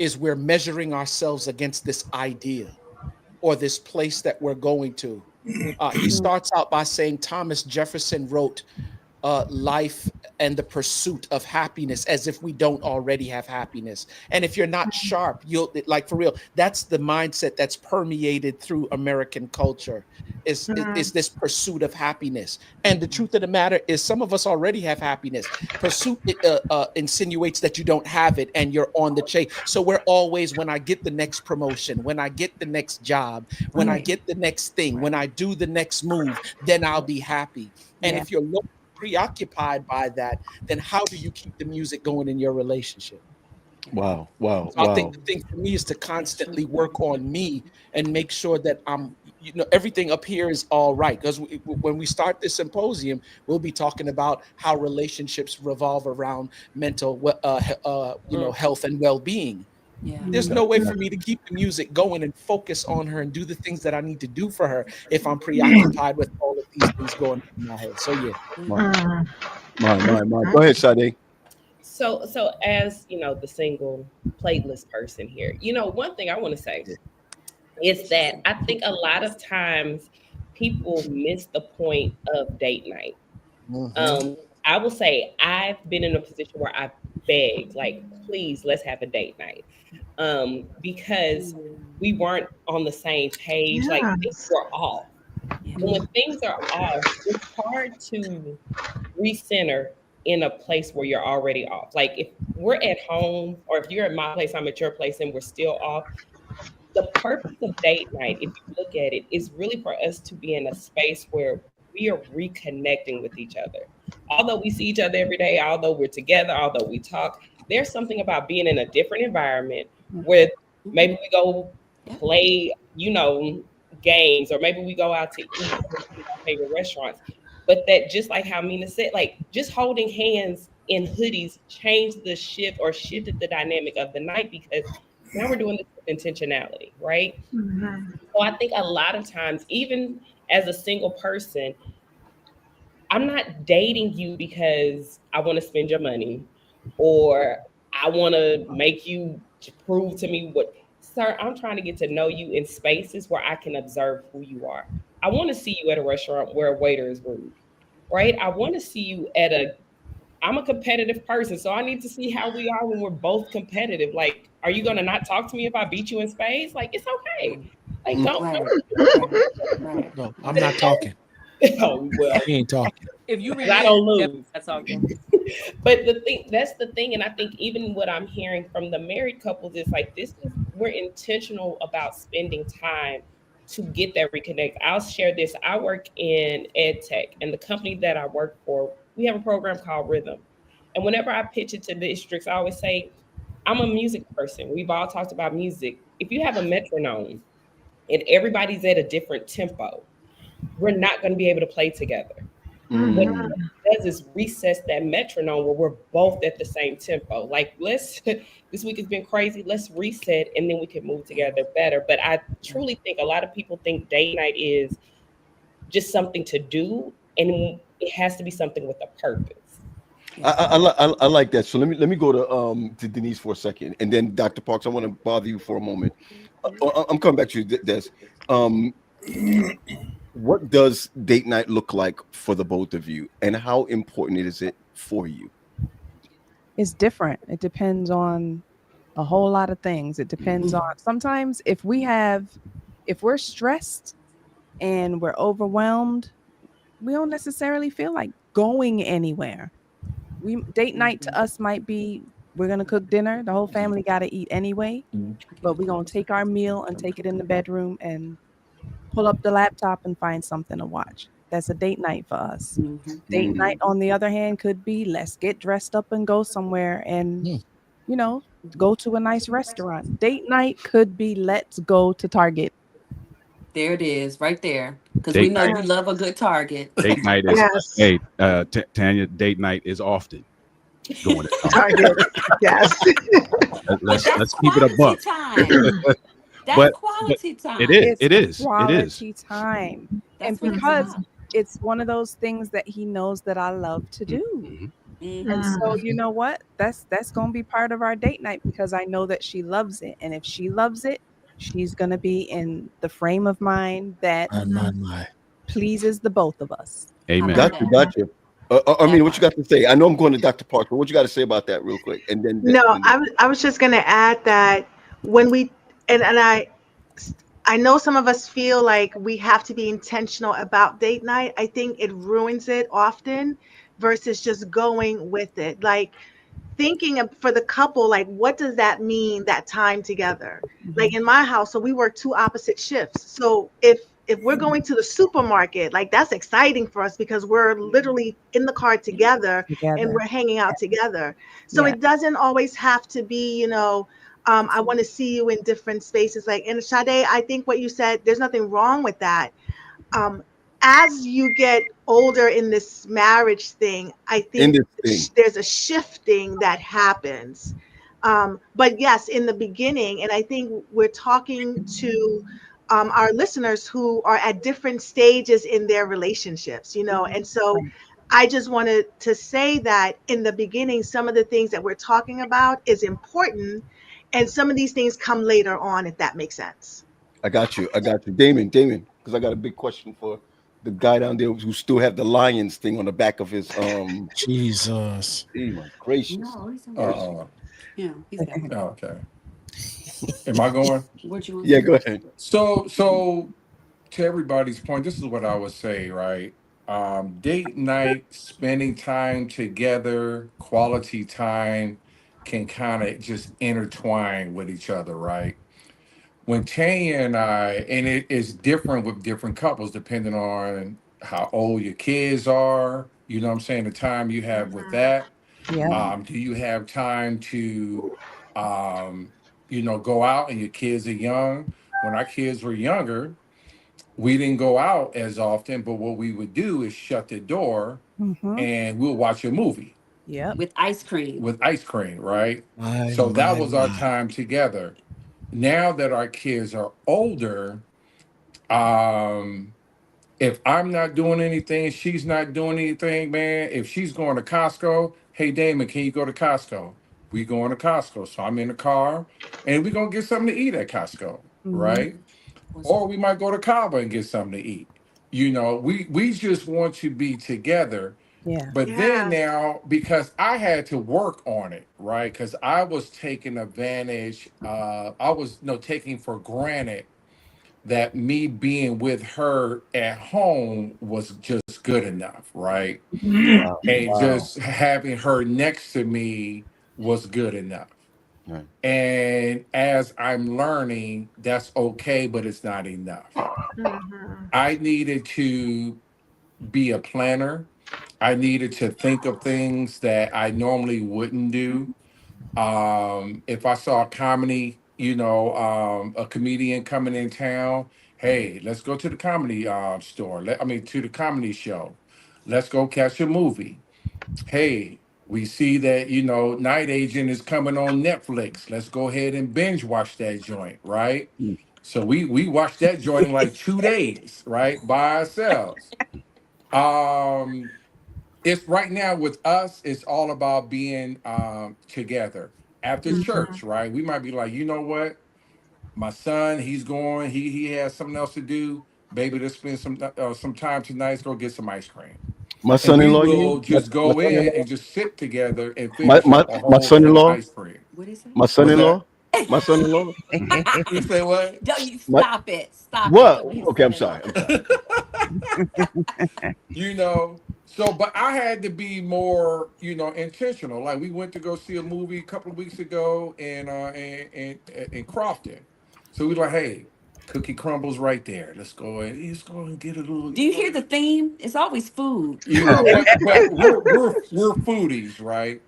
is we're measuring ourselves against this idea or this place that we're going to. He starts out by saying Thomas Jefferson wrote life and the pursuit of happiness as if we don't already have happiness. And if you're not sharp, you'll, like, for real, that's the mindset that's permeated through American culture is this pursuit of happiness. And the truth of the matter is some of us already have happiness. Pursuit insinuates that you don't have it and you're on the chase. So we're always, when I get the next promotion, when I get the next job, when I get the next thing, when I do the next move, then I'll be happy. And if you're preoccupied by that, then how do you keep the music going in your relationship? Wow. So I think the thing for me is to constantly work on me and make sure that I'm, everything up here is all right. Because when we start this symposium, we'll be talking about how relationships revolve around mental, health and well-being. Yeah. There's no way for me to keep the music going and focus on her and do the things that I need to do for her if I'm preoccupied with all of these things going in my head. So yeah. My. Go ahead, Sade. So as the single plateless person here, one thing I want to say is that I think a lot of times people miss the point of date night. I will say I've been in a position where I've begged, like, please, let's have a date night. Because we weren't on the same page, like things were off. And when things are off, it's hard to recenter in a place where you're already off. Like if we're at home, or if you're at my place, I'm at your place, and we're still off. The purpose of date night, if you look at it, is really for us to be in a space where we are reconnecting with each other. Although we see each other every day, although we're together, although we talk, there's something about being in a different environment where maybe we go play, games, or maybe we go out to eat at our favorite restaurants. But that, just like how Mina said, like just holding hands in hoodies shifted the dynamic of the night, because now we're doing this with intentionality, right? So I think a lot of times, even as a single person, I'm not dating you because I want to spend your money or I want to make you prove to me what. Sir, I'm trying to get to know you in spaces where I can observe who you are. I want to see you at a restaurant where a waiter is rude, right? I want to see you I'm a competitive person, so I need to see how we are when we're both competitive. Like, are you going to not talk to me if I beat you in spades? Like, it's okay. Like, don't. No, I'm not talking. Oh, well, he ain't talking. If you I don't lose. That's talking. But that's the thing. And I think even what I'm hearing from the married couples is like, we're intentional about spending time to get that reconnect. I'll share this. I work in ed tech, and the company that I work for, we have a program called Rhythm. And whenever I pitch it to districts, I always say, I'm a music person. We've all talked about music. If you have a metronome and everybody's at a different tempo, we're not going to be able to play together. What it does is recess that metronome where we're both at the same tempo. Like, this week has been crazy. Let's reset, and then we can move together better. But I truly think a lot of people think date night is just something to do, and it has to be something with a purpose. I like that. So let me go to Denise for a second, and then Dr. Parks, I want to bother you for a moment. I'm coming back to you, Des. What does date night look like for the both of you, and how important is it for you? It's different. It depends on a whole lot of things. It depends on, sometimes if we're stressed and we're overwhelmed, we don't necessarily feel like going anywhere. Date night to us might be, we're going to cook dinner. The whole family got to eat anyway, but we're going to take our meal and take it in the bedroom and pull up the laptop and find something to watch. That's a date night for us. Date night, on the other hand, could be, let's get dressed up and go somewhere and, go to a nice restaurant. Date night could be, let's go to Target. There it is, right there. Because we know you love a good Target. Date night is, Tanya, date night is often going to Target. Yes. Let's keep it a buck. That's quality time. It is quality time. And because it's one of those things that he knows that I love to do. And Mm-hmm. so, you know what? That's going to be part of our date night because I know that she loves it. And if she loves it, she's going to be in the frame of mind that My. pleases the both of us. How about Amen. Gotcha, that? gotcha. I That mean, what you part. got to say? I know I'm going to Dr. Parker. What you got to say about that, real quick? And then, No, I was just going to add that when we and I know some of us feel like we have to be intentional about date night. I think it ruins it often versus just going with it. Like thinking for the couple, like what does that mean, that time together? Like in my house, so we work two opposite shifts. So if we're going to the supermarket, like that's exciting for us because we're literally in the car together and Together. we're hanging out together. So Yeah. it doesn't always have to be, I want to see you in different spaces. Like, and Sade, I think what you said, there's nothing wrong with that. um, as you get older in this marriage thing, I in think this thing, there's a shifting that happens. But yes, in the beginning, and I think we're talking to our listeners who are at different stages in their relationships, and so Right. I just wanted to say that in the beginning, some of the things that we're talking about is important, and some of these things come later on, if that makes sense. I got you. I got you, Damon. Because I got a big question for the guy down there who still have the lions thing on the back of his. Jesus. Hey, my gracious, No, he's okay. mercy. Uh, Yeah, he's got one. okay. Am I going? What you want to Yeah, say? go ahead. So to everybody's point, this is what I would say, right? Date night, spending time together, quality time can kind of just intertwine with each other, right? When Tanya and I, and it is different with different couples depending on how old your kids are, you know what I'm saying, the time you have with Mhm. that. Yep. Do you have time to, um, go out and your kids are young? When our kids were younger, we didn't go out as often, but what we would do is shut the door Mm-hmm. and we'll watch a movie Yep. With ice cream. with ice cream, right? My, So that my, was our my. time together. Now that our kids are older, um, if I'm not doing anything, she's not doing anything, man. If she's going to Costco, hey Damon, can you go to Costco? We going to Costco. So I'm in the car and we're gonna get something to eat at Costco, Mm-hmm. right? Or we might go to Cabo and get something to eat. We just want to be together. Yeah. But then Yes. now, because I had to work on it, right? Because I was taking advantage, I was no taking for granted that me being with her at home was just good enough, right? Wow, And wow. just having her next to me was good enough. Right. And as I'm learning, that's okay, but it's not enough. Mhm. I needed to be a planner. I needed to think of things that I normally wouldn't do. If I saw a comedy, a comedian coming in town, hey, let's go to the comedy store. To the comedy show. Let's go catch a movie. Hey, we see that, Night Agent is coming on Netflix. Let's go ahead and binge watch that joint, right? Mm. So we watched that joint in like 2 days, right? By ourselves. Um, it's right now with us, it's all about being together after Mhm. church, right? We might be like, you know what? My son, he's going, he has something else to do. Baby, let's spend some time tonight. Let's go get some ice cream. My And we son-in-law, you will mean? My, just my go in son-in-law? and just sit together and My, finish my, up a my whole thing of son-in-law? ice cream. What is it? My What's that? son-in-law? My son-in-law? You say what? Don't you My, stop it. Stop it. what? Don't be Okay, I'm son-in-law. sorry. I'm sorry. But I had to be more, intentional. Like we went to go see a movie a couple of weeks ago in Crofton. So we were like, hey, cookie crumbles right there. Let's go and get a little, Do you hear the theme? It's always food. but we're foodies, right?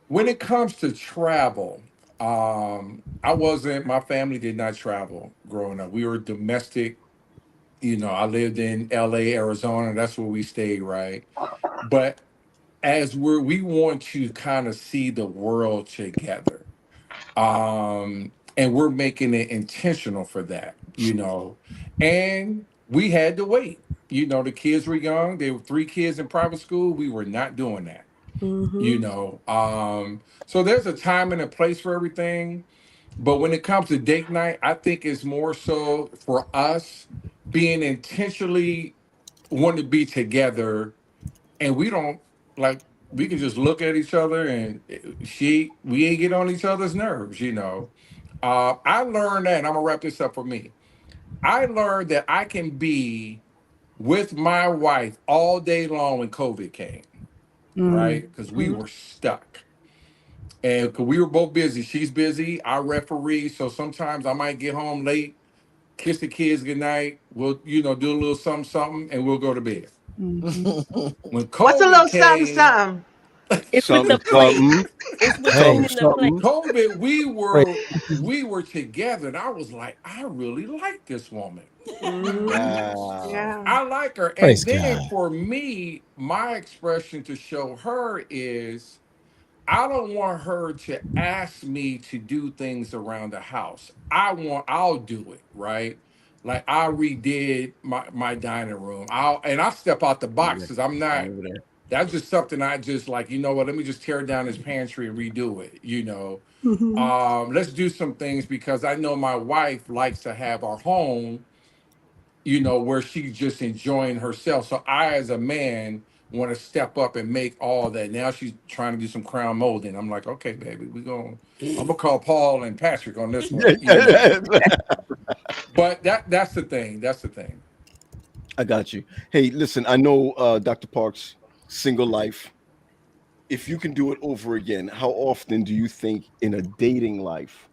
When it comes to travel, I wasn't, my family did not travel growing up. We were domestic. I lived in LA, Arizona. That's where we stayed, right? But as we want to kind of see the world together. And we're making it intentional for that. And we had to wait. The kids were young. There were 3 kids in private school. We were not doing that. You know, so there's a time and a place for everything. But when it comes to date night, I think it's more so for us being intentionally wanting to be together, and we don't like we can just look at each other and we ain't get on each other's nerves, you know. I learned that, and I'm gonna wrap this up for me. I learned that I can be with my wife all day long when COVID came, right? Because we were stuck. And 'cause we were both busy. She's busy. I referee. So sometimes I might get home late, kiss the kids goodnight. We'll, you know, do a little something, something, and we'll go to bed. When What's a COVID little something, came, something? It's with the Something, plate. something, It's with Hey. in the plate. something. COVID, Right. we were together, and I was like, I really like this woman. Wow. Yeah. I like her. Praise And then God. for me, my expression to show her is I don't want her to ask me to do things around the house. I'll do it, right? Like I redid my dining room. I'll step out the box because I'm not, that's just something I just like, you know what, let me just tear down this pantry and redo it, you know. Let's do some things because I know my wife likes to have our home, you know, where she's just enjoying herself. So I, as a man, want to step up and make all that. Now she's trying to do some crown molding. I'm like, okay, baby, I'm gonna call Paul and Patrick on this one, you know. But that's the thing. That's the thing. I got you. Hey, listen, I know Dr. Parks' single life. If you can do it over again, how often do you think in a dating life,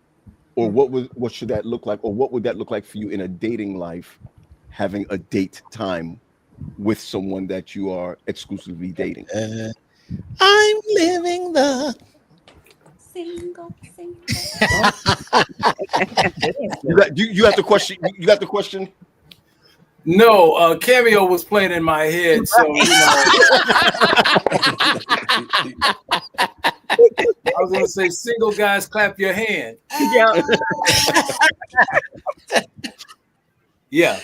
or what should that look like, or what would that look like for you in a dating life, having a date time with someone that you are exclusively dating? I'm living the Single. You got the question. You got the question. No, Cameo was playing in my head, so you know. I was gonna say, single guys, clap your hand. Yeah.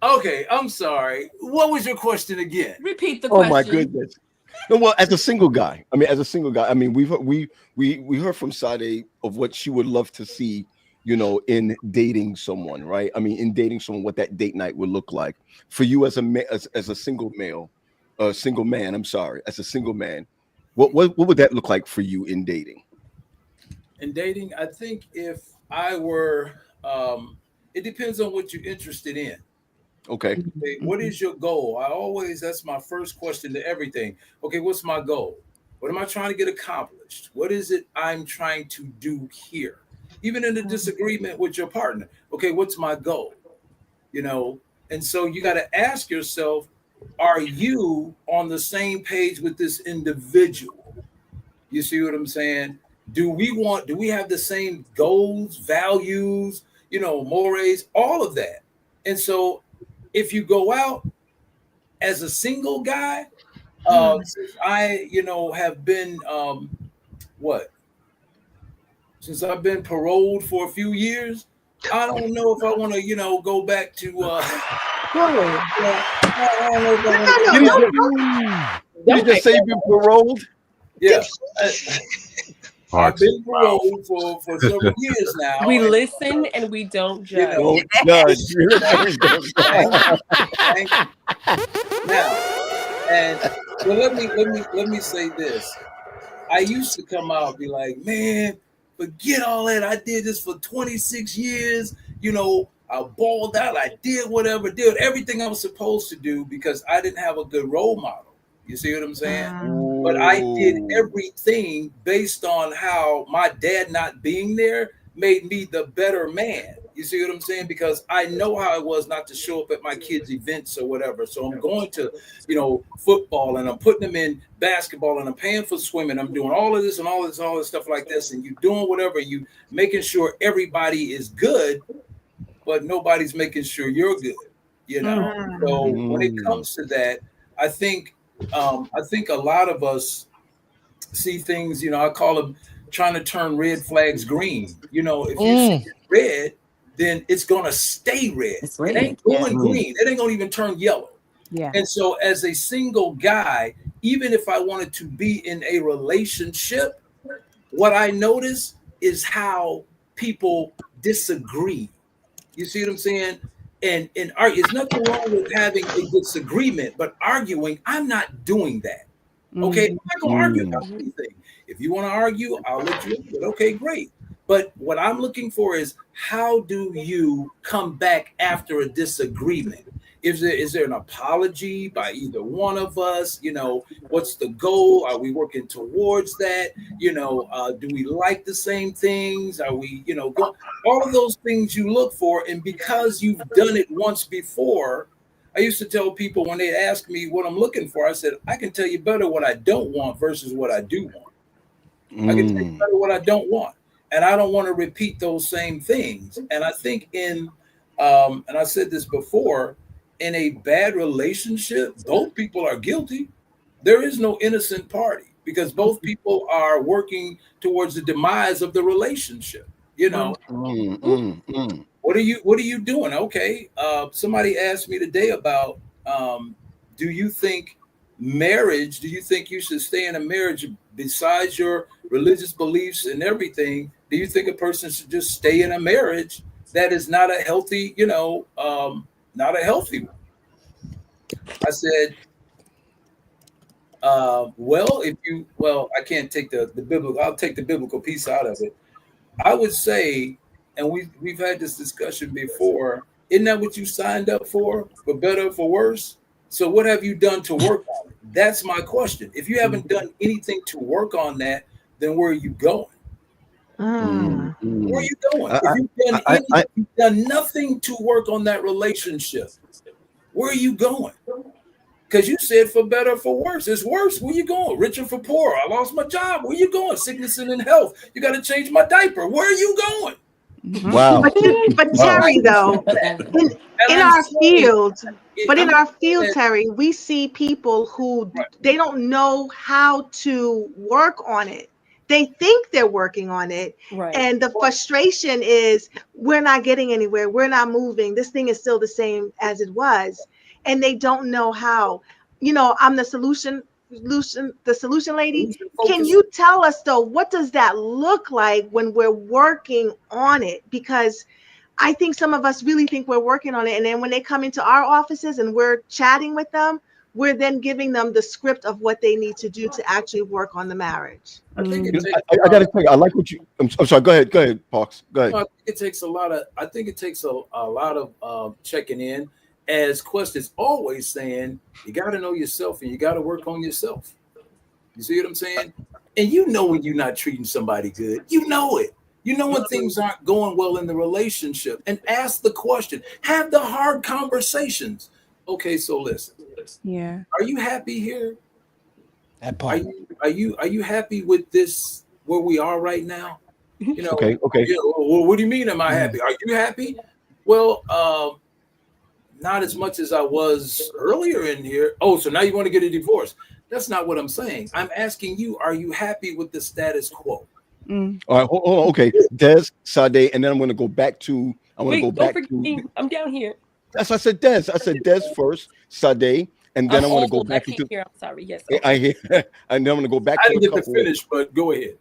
Okay, I'm sorry. What was your question again? Repeat the question. Oh my goodness. No, well, as a single guy, we heard from Sade of what she would love to see, you know, in dating someone, right? I mean, in dating someone, what that date night would look like for you as a single male, single man. I'm sorry, as a single man, what would that look like for you in dating? In dating, I think if I were, it depends on what you're interested in. Okay. What is your goal? That's my first question to everything. Okay, what's my goal? What am I trying to get accomplished? What is it I'm trying to do here? Even in a disagreement with your partner. Okay, what's my goal? You know, and so you got to ask yourself, are you on the same page with this individual? You see what I'm saying? Do we have the same goals, values, you know, mores, all of that? And so if you go out as a single guy, since I, you know, have been since I've been paroled for a few years, I don't know if I want to, you know, go back to I don't know if I want to. Did you just say you've been paroled? Yeah. I've been paroled for several years now. We listen and we don't judge. Don't judge. Thank you. Now, and well, let me say this. I used to come out and be like, man, forget all that. I did this for 26 years. You know, I balled out. I did whatever, did everything I was supposed to do because I didn't have a good role model. You see what I'm saying? But I did everything based on how my dad not being there made me the better man. You see what I'm saying? Because I know how it was not to show up at my kids' events or whatever. So I'm going to, you know, football and I'm putting them in basketball and I'm paying for swimming. I'm doing all of this and all this stuff like this. And you doing whatever, you making sure everybody is good, but nobody's making sure you're good, you know? So when it comes to that, I think a lot of us see things, you know, I call them trying to turn red flags green. You know, if you see it red, then it's going to stay red. It ain't going green. It ain't going to even turn yellow. Yeah. And so as a single guy, even if I wanted to be in a relationship, what I notice is how people disagree. You see what I'm saying? And there's nothing wrong with having a disagreement, but arguing, I'm not doing that. Okay, I'm not gonna argue about anything. If you want to argue, I'll let you into it. Okay, great. But what I'm looking for is, how do you come back after a disagreement? Is there an apology by either one of us? You know, what's the goal? Are we working towards that? You know, do we like the same things? Are we, you know, go all of those things you look for? And because you've done it once before, I used to tell people when they ask me what I'm looking for, I said, I can tell you better what I don't want versus what I do want. I can tell you better what I don't want. And I don't want to repeat those same things. And I think and I said this before, in a bad relationship, both people are guilty. There is no innocent party because both people are working towards the demise of the relationship. You know, what are you doing? Okay. Somebody asked me today about do you think you should stay in a marriage besides your religious beliefs and everything? Do you think a person should just stay in a marriage that is not a healthy, not a healthy one? I said, I can't take the biblical, I'll take the biblical piece out of it. I would say, and we've had this discussion before, isn't that what you signed up for better or for worse? So what have you done to work on it? That's my question. If you haven't done anything to work on that, then where are you going? Where are you going? If you've done nothing to work on that relationship, where are you going? Because you said for better or for worse. It's worse. Where you going? Richer for poor. I lost my job. Where you going? Sickness and in health. You got to change my diaper. Where are you going? Wow. But Terry, though, in our field, Terry, we see people who they don't know how to work on it. They think they're working on it. Right. And the frustration is, we're not getting anywhere. We're not moving. This thing is still the same as it was. And they don't know how. You know, I'm the solution lady. Can you tell us, though, what does that look like when we're working on it? Because I think some of us really think we're working on it. And then when they come into our offices and we're chatting with them, we're then giving them the script of what they need to do to actually work on the marriage. I think it takes I got to tell you, I like what you. I'm sorry. Go ahead, Parks. Go ahead. I think it takes a lot of checking in. As Quest is always saying, you got to know yourself and you got to work on yourself. You see what I'm saying? And you know when you're not treating somebody good. You know it. You know when things aren't going well in the relationship. And ask the question. Have the hard conversations. Okay, so listen. Yeah. Are you happy here? That part. Are you happy with this where we are right now? You know. Okay. You know, well, what do you mean? Am I happy? Are you happy? Well, not as much as I was earlier in here. Oh, so now you want to get a divorce? That's not what I'm saying. I'm asking you: are you happy with the status quo? All right. Hold on. Okay, Des, Sade, and then I'm going to go back to. Don't forget me. I'm down here. That's what I said. Des. I said Des first, Sade, and then I want to go back into. I'm sorry. Yes. Okay. I hear, and then I'm going to go back. I didn't get to finish, but go ahead.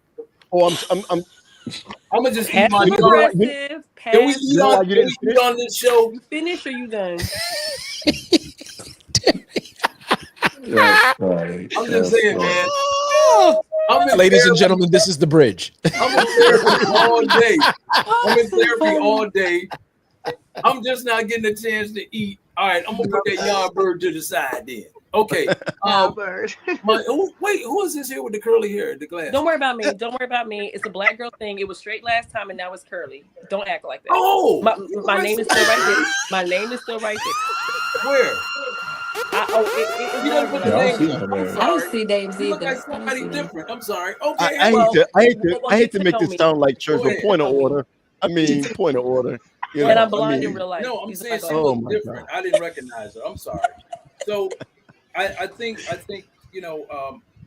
Oh, I'm gonna just eat my. Can we eat on this show? You finish or you done? I'm just saying, man. Ladies and gentlemen, this is the bridge. I'm in therapy all day. All day. I'm just not getting a chance to eat. All right, I'm gonna put that Yardbird to the side then. Okay. Yardbird. Who is this here with the curly hair, the glass? Don't worry about me. It's a black girl thing. It was straight last time and now it's curly. Don't act like that. Oh, my name is still right there. My name is still right there. Where? I don't see names either. Like somebody different. I'm sorry. Okay. I hate to make this sound like church, but point of order. I mean, point of order. You know, and I'm blind in real life. No, I'm saying something different. I didn't recognize her. I'm sorry. So, I think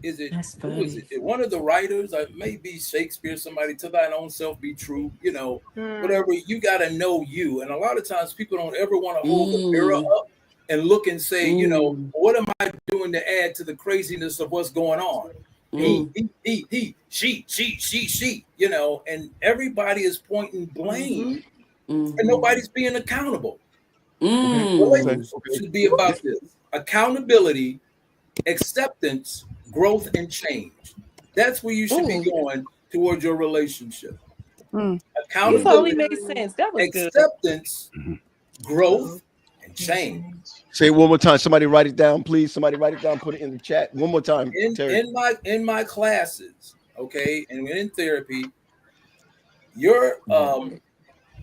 is it one of the writers? Maybe Shakespeare. Somebody, to thine own self be true. You know, whatever. You got to know you. And a lot of times people don't ever want to hold the mirror up and look and say, you know, what am I doing to add to the craziness of what's going on. He, she, you know, and everybody is pointing blame and nobody's being accountable. Relationships should be about this: accountability, acceptance, growth, and change. That's where you should be going towards your relationship. You Accountability, totally made sense. That was good. acceptance, growth, and change. Say it one more time. Somebody write it down, please. Somebody write it down. Put it in the chat one more time. Terry. In my classes, okay, and in therapy, your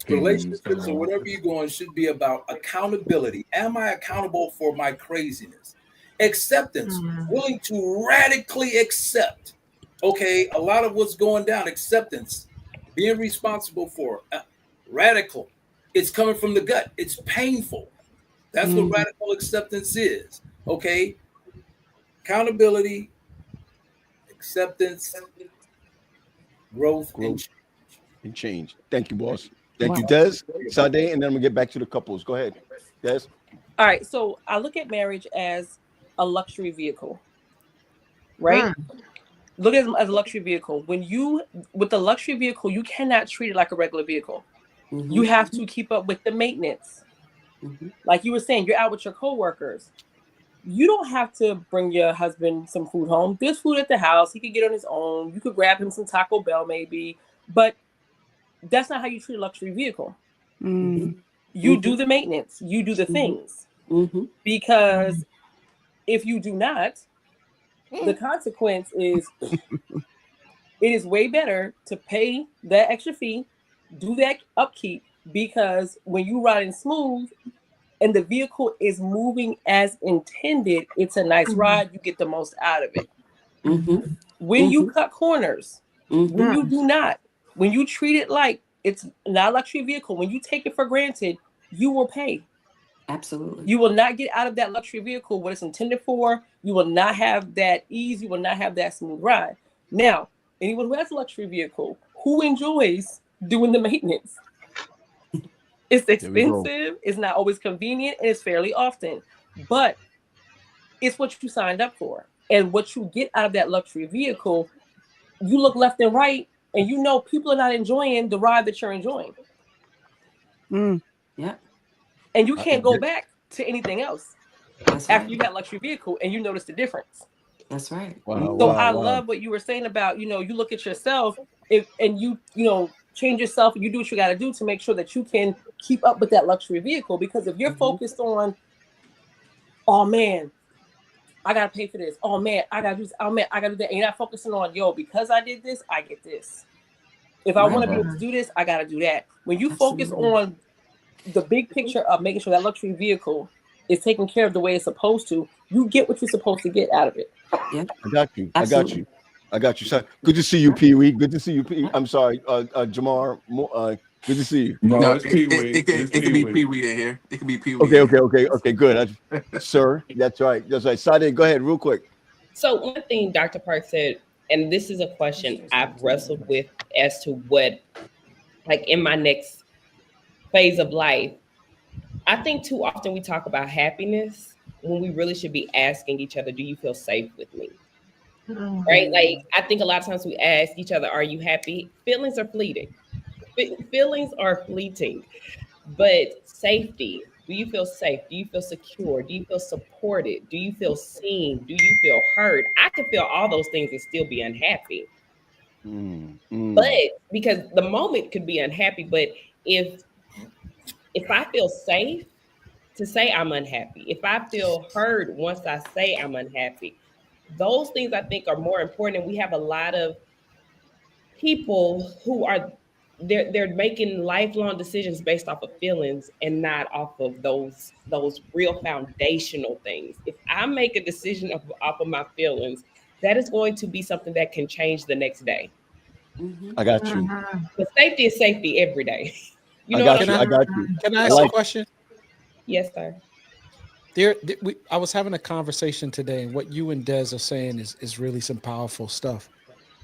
relationships or whatever you're going should be about accountability. Am I accountable for my craziness? Acceptance, willing to radically accept. Okay, a lot of what's going down. Acceptance, being responsible for. Radical, it's coming from the gut. It's painful. That's what radical acceptance is. Okay, accountability, acceptance, growth, and change. Thank you, boss. Thank you, Des, Sade, and then I'm gonna get back to the couples. Go ahead, Des. All right, so I look at marriage as a luxury vehicle, right? Look at it as a luxury vehicle. With the luxury vehicle, you cannot treat it like a regular vehicle. You have to keep up with the maintenance. Like you were saying, you're out with your coworkers. You don't have to bring your husband some food home. There's food at the house. He could get on his own. You could grab him some Taco Bell maybe, but that's not how you treat a luxury vehicle. You do the maintenance. You do the things. Because if you do not, the consequence is it is way better to pay that extra fee, do that upkeep, because when you riding smooth and the vehicle is moving as intended, it's a nice ride. You get the most out of it. When you cut corners, when you do not, when you treat it like it's not a luxury vehicle, when you take it for granted, you will pay. Absolutely. You will not get out of that luxury vehicle what it's intended for. You will not have that ease. You will not have that smooth ride. Now, anyone who has a luxury vehicle, who enjoys doing the maintenance? It's expensive, it's not always convenient, and it's fairly often. But it's what you signed up for. And what you get out of that luxury vehicle, you look left and right, and you know people are not enjoying the ride that you're enjoying. Yeah. And you can't go back to anything else after you got luxury vehicle and you notice the difference. That's right. I love what you were saying about, you look at yourself and you change yourself and you do what you got to do to make sure that you can keep up with that luxury vehicle. Because if you're focused on, oh man, I got to pay for this. Oh man, I got to do this. Oh man, I got to do that. And you're not focusing on, because I did this, I get this. If I want to be able to do this, I got to do that. When you focus on the big picture of making sure that luxury vehicle is taken care of the way it's supposed to, you get what you're supposed to get out of it. Yeah, I got you. Absolutely. I got you. So, good to see you, Pee Wee. Good to see you, Pee. I'm sorry, Jamar. Good to see you. No, it's Pee Wee. It can be Pee Wee in here. It can be Pee Wee. Okay. Good, sir. That's right. Sade, go ahead, real quick. So one thing Dr. Park said, and this is a question I've wrestled with as to what, like in my next phase of life, I think too often we talk about happiness when we really should be asking each other, do you feel safe with me? Right? Like, I think a lot of times we ask each other, are you happy? Feelings are fleeting. Feelings are fleeting, but safety, do you feel safe? Do you feel secure? Do you feel supported? Do you feel seen? Do you feel heard? I can feel all those things and still be unhappy. But because the moment could be unhappy, but if I feel safe to say I'm unhappy, if I feel heard once I say I'm unhappy, those things I think are more important. And we have a lot of people who are they're making lifelong decisions based off of feelings and not off of those real foundational things. If I make a decision off of my feelings, that is going to be something that can change the next day. I got you. But safety is safety every day. I got you. Can I ask a question? Yes, sir. I was having a conversation today, and what you and Des are saying is really some powerful stuff,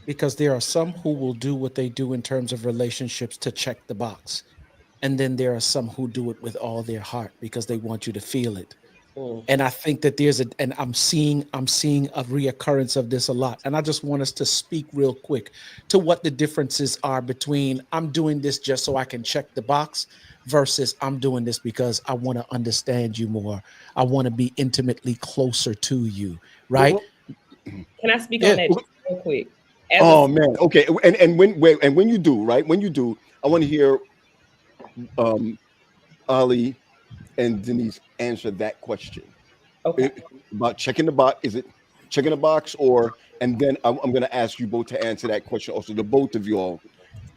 because there are some who will do what they do in terms of relationships to check the box. And then there are some who do it with all their heart because they want you to feel it. And I think that and I'm seeing a reoccurrence of this a lot. And I just want us to speak real quick to what the differences are between I'm doing this just so I can check the box versus I'm doing this because I want to understand you more. I want to be intimately closer to you. Right? Can I speak on that just real quick? Man. Okay. And when you do, right? When you do, I want to hear Ali and Denise answer that question. Okay. About checking the box. Is it checking the box and then I'm going to ask you both to answer that question also, the both of y'all,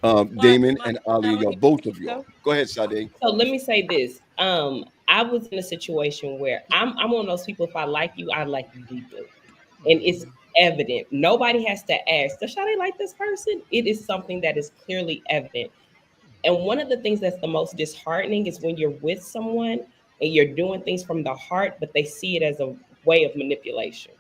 Damon and Ali, y'all, both of y'all. Go ahead, Sade. So let me say this. I was in a situation where I'm one of those people, if I like you, I like you deeply. And it's evident. Nobody has to ask, does Sade like this person? It is something that is clearly evident. And one of the things that's the most disheartening is when you're with someone and you're doing things from the heart, but they see it as a way of manipulation.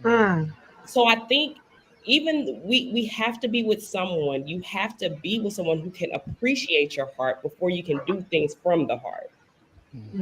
So I think even we have to be with someone. You have to be with someone who can appreciate your heart before you can do things from the heart.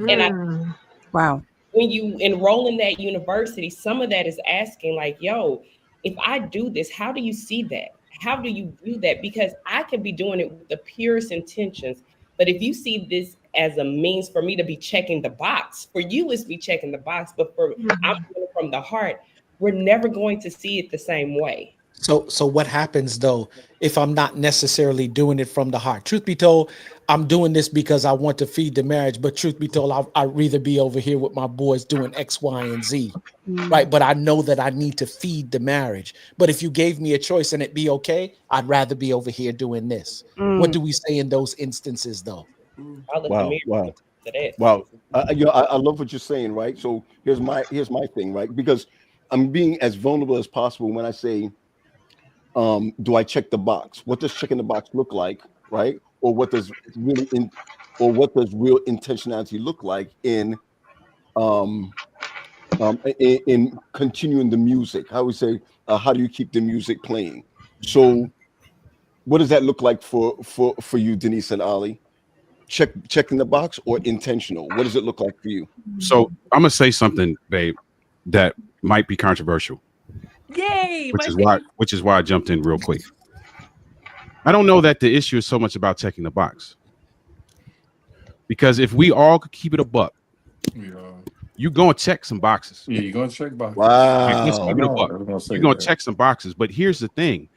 And wow. When you enroll in that university, some of that is asking like, yo, if I do this, how do you see that? How do you view that? Because I could be doing it with the purest intentions. But if you see this as a means for me to be checking the box, for you is be checking the box, but for I'm doing it from the heart, we're never going to see it the same way. So what happens though if I'm not necessarily doing it from the heart? Truth be told, I'm doing this because I want to feed the marriage, but truth be told, I'd rather be over here with my boys doing X, Y, and Z, right? But I know that I need to feed the marriage. But if you gave me a choice and it be okay, I'd rather be over here doing this. What do we say in those instances though? Wow. I love what you're saying, right? So here's my thing, right? Because I'm being as vulnerable as possible when I say, do I check the box? What does checking the box look like, right? Or what does real intentionality look like in continuing the music? How we say, how do you keep the music playing? So what does that look like for you, Denise and Ali? Checking the box or intentional? What does it look like for you? So I'm gonna say something, babe, that might be controversial. Yay! Which is why I jumped in real quick. I don't know that the issue is so much about checking the box. Because if we all could keep it a buck, you're gonna check some boxes. Yeah, you're gonna check boxes. Wow. You're gonna check some boxes. But here's the thing: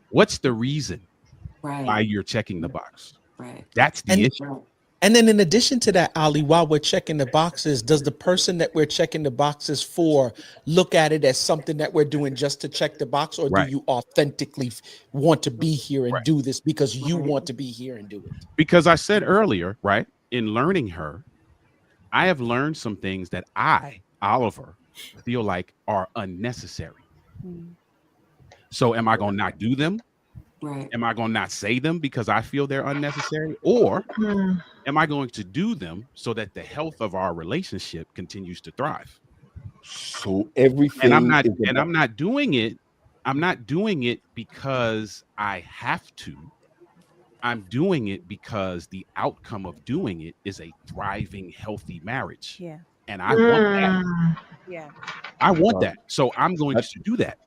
what's the reason why you're checking the box? Right. That's the issue. And then in addition to that, Ali, while we're checking the boxes, does the person that we're checking the boxes for look at it as something that we're doing just to check the box, or do you authentically want to be here and do this because you want to be here and do it? Because I said earlier, right, in learning her, I have learned some things that I, Oliver, feel like are unnecessary. So am I going to not do them? Right. Am I going to not say them because I feel they're unnecessary? Or am I going to do them so that the health of our relationship continues to thrive? So everything, and I'm not doing it. I'm not doing it because I have to. I'm doing it because the outcome of doing it is a thriving, healthy marriage. Yeah. And I want that. Yeah. I want that. So I'm going to do that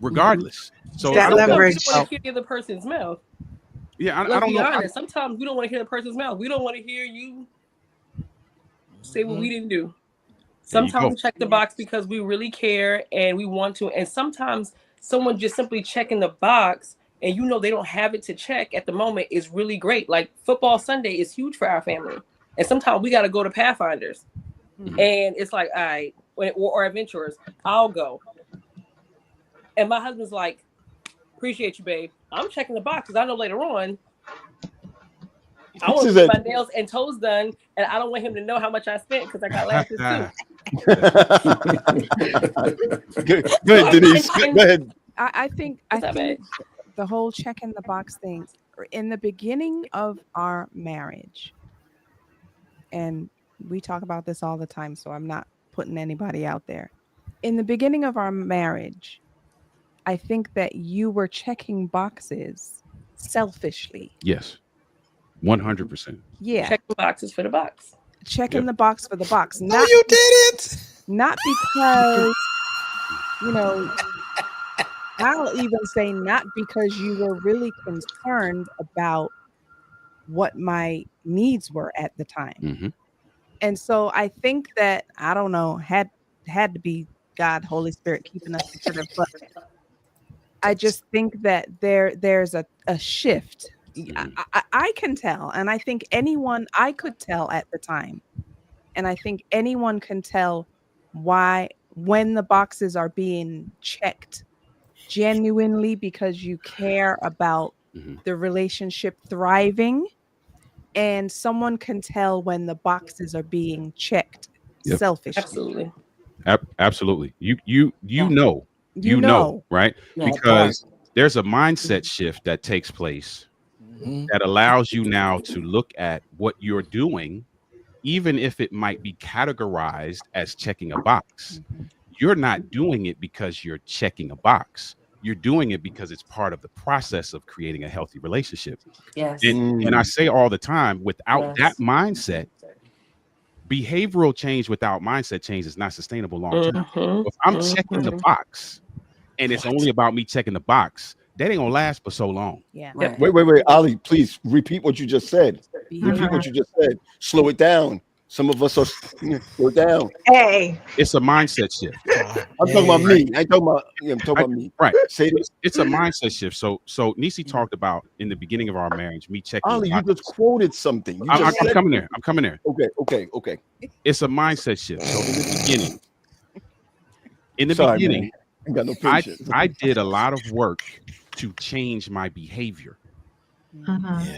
regardless. So I I don't want to hear the other person's mouth. Yeah, I Let's don't be know. honest. Sometimes we don't want to hear the person's mouth. We don't want to hear you say what we didn't do. Sometimes we check the box because we really care and we want to. And sometimes someone just simply checking the box and you know they don't have it to check at the moment is really great. Like football Sunday is huge for our family. And sometimes we got to go to Pathfinders. And it's like, all right, or adventurers, I'll go. And my husband's like, appreciate you, babe. I'm checking the box because I know later on I want to get my nails and toes done, and I don't want him to know how much I spent because I got lashes too. Go ahead, Denise. Go ahead. I think the whole check in the box thing in the beginning of our marriage, and we talk about this all the time, so I'm not putting anybody out there. In the beginning of our marriage, I think that you were checking boxes selfishly. Yes. 100%. Yeah. Check the boxes for the box. checking the box for the box. No, you didn't. Not because, I'll even say not because you were really concerned about what my needs were at the time. Mm-hmm. And so I think that, I don't know, had to be God, Holy Spirit keeping us together. But I just think that there's a shift. I can tell. And I think I could tell at the time. And I think anyone can tell when the boxes are being checked genuinely because you care about the relationship thriving, and someone can tell when the boxes are being checked selfishly. Absolutely. Absolutely. You know, right? Yeah, Because there's a mindset shift that takes place that allows you now to look at what you're doing, even if it might be categorized as checking a box. You're not doing it because you're checking a box. You're doing it because it's part of the process of creating a healthy relationship. Yes. And I say all the time, without that mindset, behavioral change without mindset change is not sustainable long term. If I'm checking the box and it's only about me checking the box, that ain't gonna last for so long. Yeah. Right. Wait, Ali, please repeat what you just said. Repeat what you just said. Slow it down. Some of us are slow it down. Hey, It's a mindset shift. I'm talking about me. I'm talking about me. Right. Say this. It's a mindset shift. So Nisi talked about in the beginning of our marriage, me checking. Ali, you just quoted something. I'm coming there. I'm coming there. Okay. It's a mindset shift. So in the Sorry, beginning, man. I got no patience. I did a lot of work to change my behavior. yeah.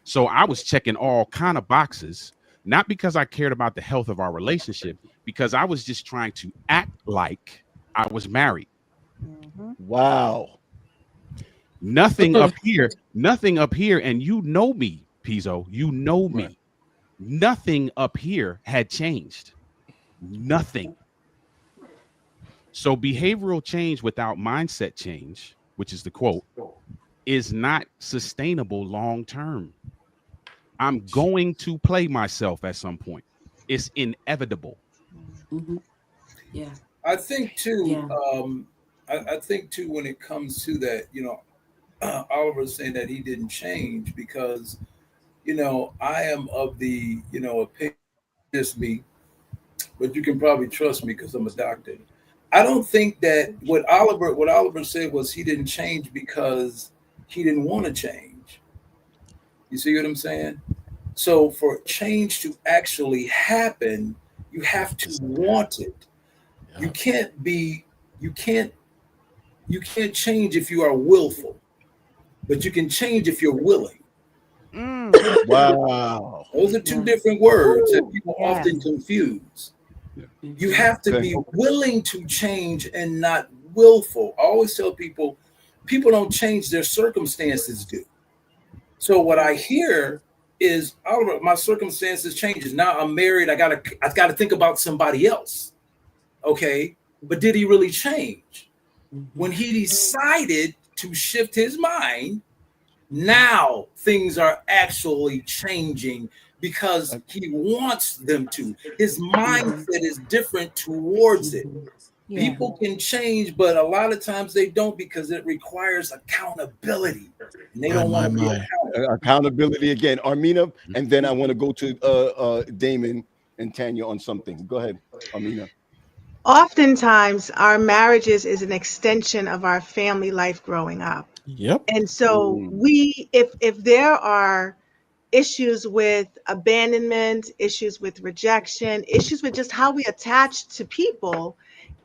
So I was checking all kind of boxes, not because I cared about the health of our relationship, because I was just trying to act like I was married. Wow. Nothing up here, and you know me, Pizzo, you know me. Right. Nothing up here had changed. Nothing. So behavioral change without mindset change, which is the quote, is not sustainable long term. I'm going to play myself at some point. It's inevitable. Yeah. I think too. I think too when it comes to that, Oliver's saying that he didn't change because, I am of the, opinion, just me, but you can probably trust me because I'm a doctor. I don't think that what Oliver said was he didn't change because he didn't want to change. You see what I'm saying? So for change to actually happen, you have to want it. You can't change if you are willful, but you can change if you're willing. Wow. Those are two different words that people often confuse. You have to be willing to change and not willful. I always tell people don't change, their circumstances do. So what I hear is, Oliver, my circumstances changes. Now I'm married. I've got to think about somebody else. Okay. But did he really change? When he decided to shift his mind, now things are actually changing because he wants them to. His mindset is different towards it. People can change, but a lot of times they don't because it requires accountability. And they don't want to be accountable. Accountability again. Armina, and then I want to go to Damon and Tanya on something. Go ahead, Armina. Oftentimes, our marriages is an extension of our family life growing up. Yep. And so if there are issues with abandonment, issues with rejection, issues with just how we attach to people,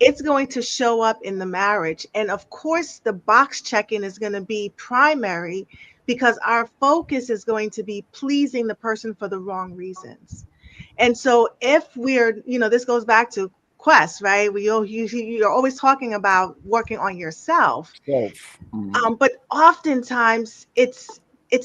it's going to show up in the marriage. And of course, the box checking is going to be primary because our focus is going to be pleasing the person for the wrong reasons. And so if we're, this goes back to Quest, right? You're always talking about working on yourself. But oftentimes it's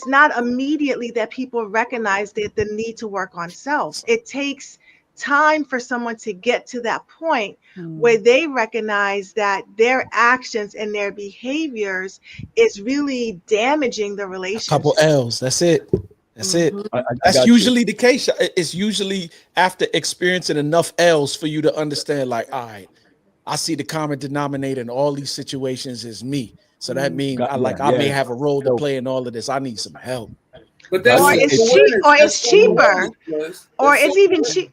not immediately that people recognize the need to work on self. It takes time for someone to get to that point where they recognize that their actions and their behaviors is really damaging the relationship. A couple L's. That's it. That's it. I That's got you. usually the case. It's usually after experiencing enough L's for you to understand, like, all right, I see the common denominator in all these situations is me. So that means I may have a role to play in all of this. I need some help. But that's Or it's cheap, self-awareness. or That's it's cheaper, self-awareness, Wes. or That's it's even self-awareness. cheap,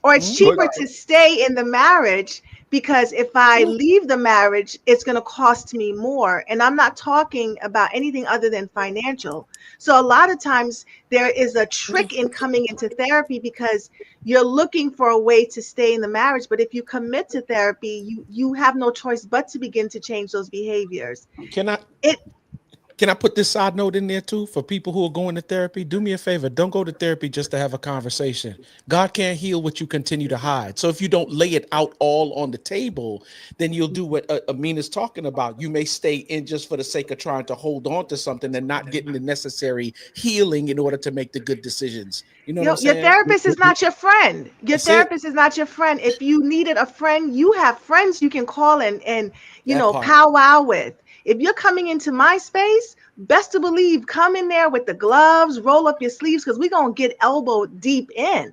or it's cheaper to stay in the marriage, because if I leave the marriage, it's going to cost me more. And I'm not talking about anything other than financial. So a lot of times there is a trick in coming into therapy, because you're looking for a way to stay in the marriage. But if you commit to therapy, you have no choice but to begin to change those behaviors. Can I put this side note in there too for people who are going to therapy? Do me a favor. Don't go to therapy just to have a conversation. God can't heal what you continue to hide. So if you don't lay it out all on the table, then you'll do what Amina's talking about. You may stay in just for the sake of trying to hold on to something and not getting the necessary healing in order to make the good decisions. You know what I'm Your saying? therapist is not your friend. Your That's it. therapist is not your friend. If you needed a friend, you have friends you can call and That part. powwow with. If you're coming into my space, best to believe, come in there with the gloves, roll up your sleeves, because we're going to get elbow deep in.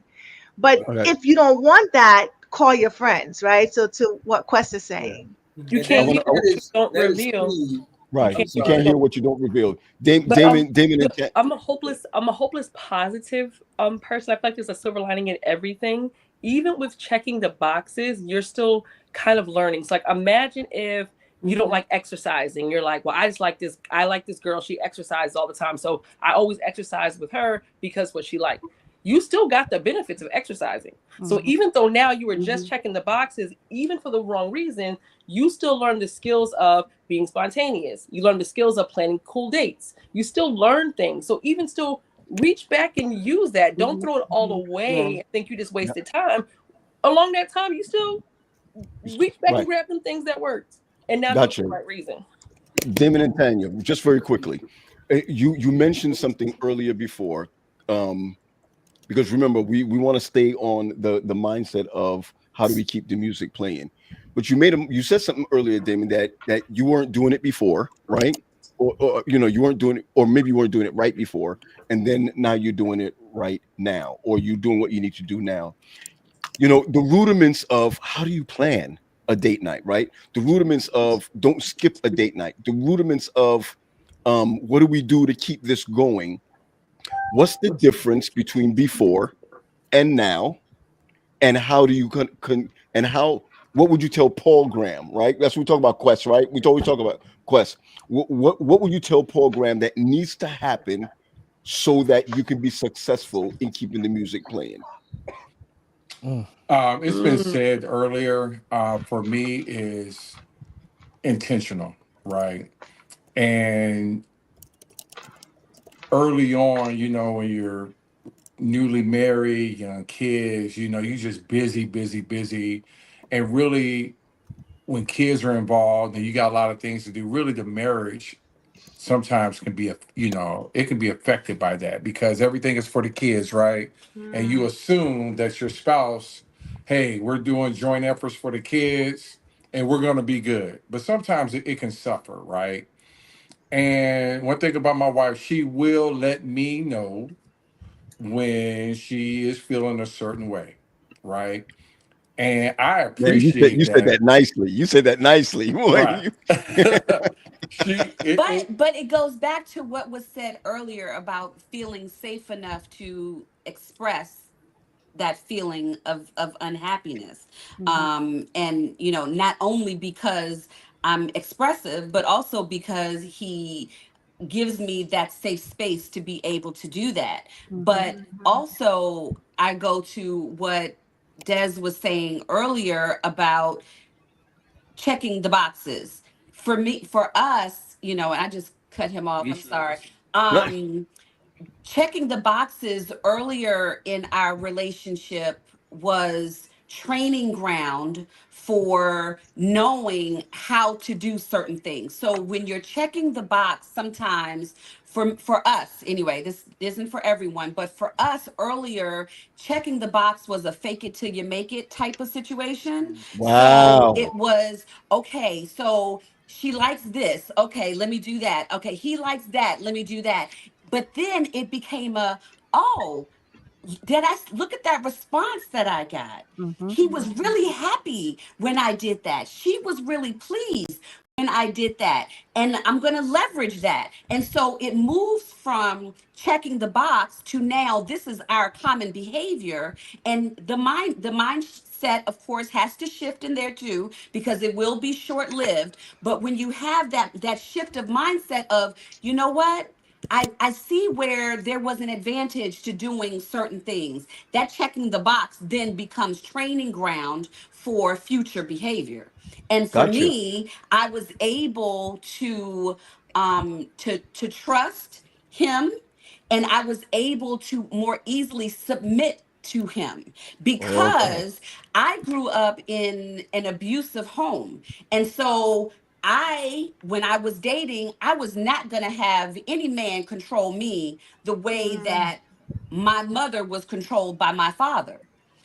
But if you don't want that, call your friends, right? So to what Quest is saying. You can't hear what you don't reveal. Right. You can't hear what you don't reveal. Damon, look, I'm a hopeless positive person. I feel like there's a silver lining in everything. Even with checking the boxes, you're still kind of learning. So like imagine if you don't like exercising. You're like, well, I like this girl. She exercises all the time. So I always exercise with her because what she liked. You still got the benefits of exercising. So even though now you were just checking the boxes, even for the wrong reason, you still learn the skills of being spontaneous. You learn the skills of planning cool dates. You still learn things. So even still reach back and use that. Don't throw it all away and think you just wasted time. Along that time, you still reach back and grab them things that worked. And now do it for the right reason. Damon and Tanya, just very quickly. You mentioned something earlier before. Because remember, we want to stay on the mindset of how do we keep the music playing. But you said something earlier, Damon, that you weren't doing it before, right? Or you weren't doing it, or maybe you weren't doing it right before, and then now you're doing it right now, or you're doing what you need to do now. The rudiments of how do you plan a date night, right? The rudiments of don't skip a date night. The rudiments of what do we do to keep this going? What's the difference between before and now? And how do you what would you tell Paul Graham, right? That's what we talk about Quest, right? We always talk about Quest. What would you tell Paul Graham that needs to happen so that you can be successful in keeping the music playing? It's been said earlier, for me is intentional, right? And early on, when you're newly married, young kids, you just busy, busy, busy. And really, when kids are involved and you got a lot of things to do, really the marriage sometimes can be, it can be affected by that because everything is for the kids, right? And you assume that your spouse, hey, we're doing joint efforts for the kids and we're going to be good. But sometimes it can suffer, right? And one thing about my wife, she will let me know when she is feeling a certain way, right? And I Man, appreciate you said that that. nicely. You said that nicely. Right. But it goes back to what was said earlier about feeling safe enough to express that feeling of unhappiness. And not only because I'm expressive, but also because he gives me that safe space to be able to do that. But also I go to what Des was saying earlier about checking the boxes. For us, and I just cut him off. I'm sorry. Checking the boxes earlier in our relationship was training ground for knowing how to do certain things. So when you're checking the box, sometimes for us anyway, this isn't for everyone, but for us earlier, checking the box was a fake it till you make it type of situation. Wow. So it was okay, so she likes this, okay, let me do that. Okay, he likes that, let me do that. But then it became oh, did I look at that response that I got? He was really happy when I did that. She was really pleased when I did that. And I'm going to leverage that. And so it moves from checking the box to now this is our common behavior. And the mindset, of course, has to shift in there too, because it will be short-lived. But when you have that shift of mindset of, you know what? I see where there was an advantage to doing certain things. That checking the box then becomes training ground for future behavior. And for Gotcha. me, I was able to trust him, and I was able to more easily submit to him Okay. because I grew up in an abusive home. And so when I was dating, I was not going to have any man control me the way that my mother was controlled by my father.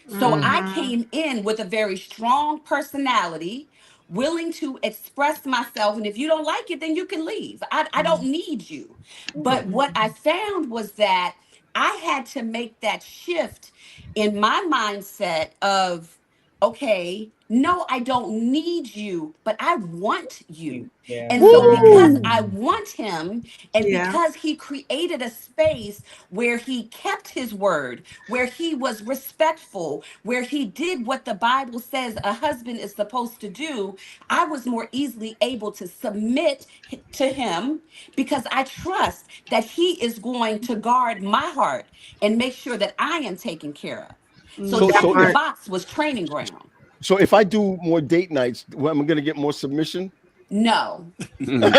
So I came in with a very strong personality, willing to express myself. And if you don't like it, then you can leave. I don't need you. But what I found was that I had to make that shift in my mindset of, okay, no, I don't need you, but I want you. Yeah. And so because Woo! I want him, and Yeah. because he created a space where he kept his word, where he was respectful, where he did what the Bible says a husband is supposed to do, I was more easily able to submit to him because I trust that he is going to guard my heart and make sure that I am taken care of. So So That so checking the if part. box was training ground. so if I do more date nights, well, I'm gonna get more submission. No. Can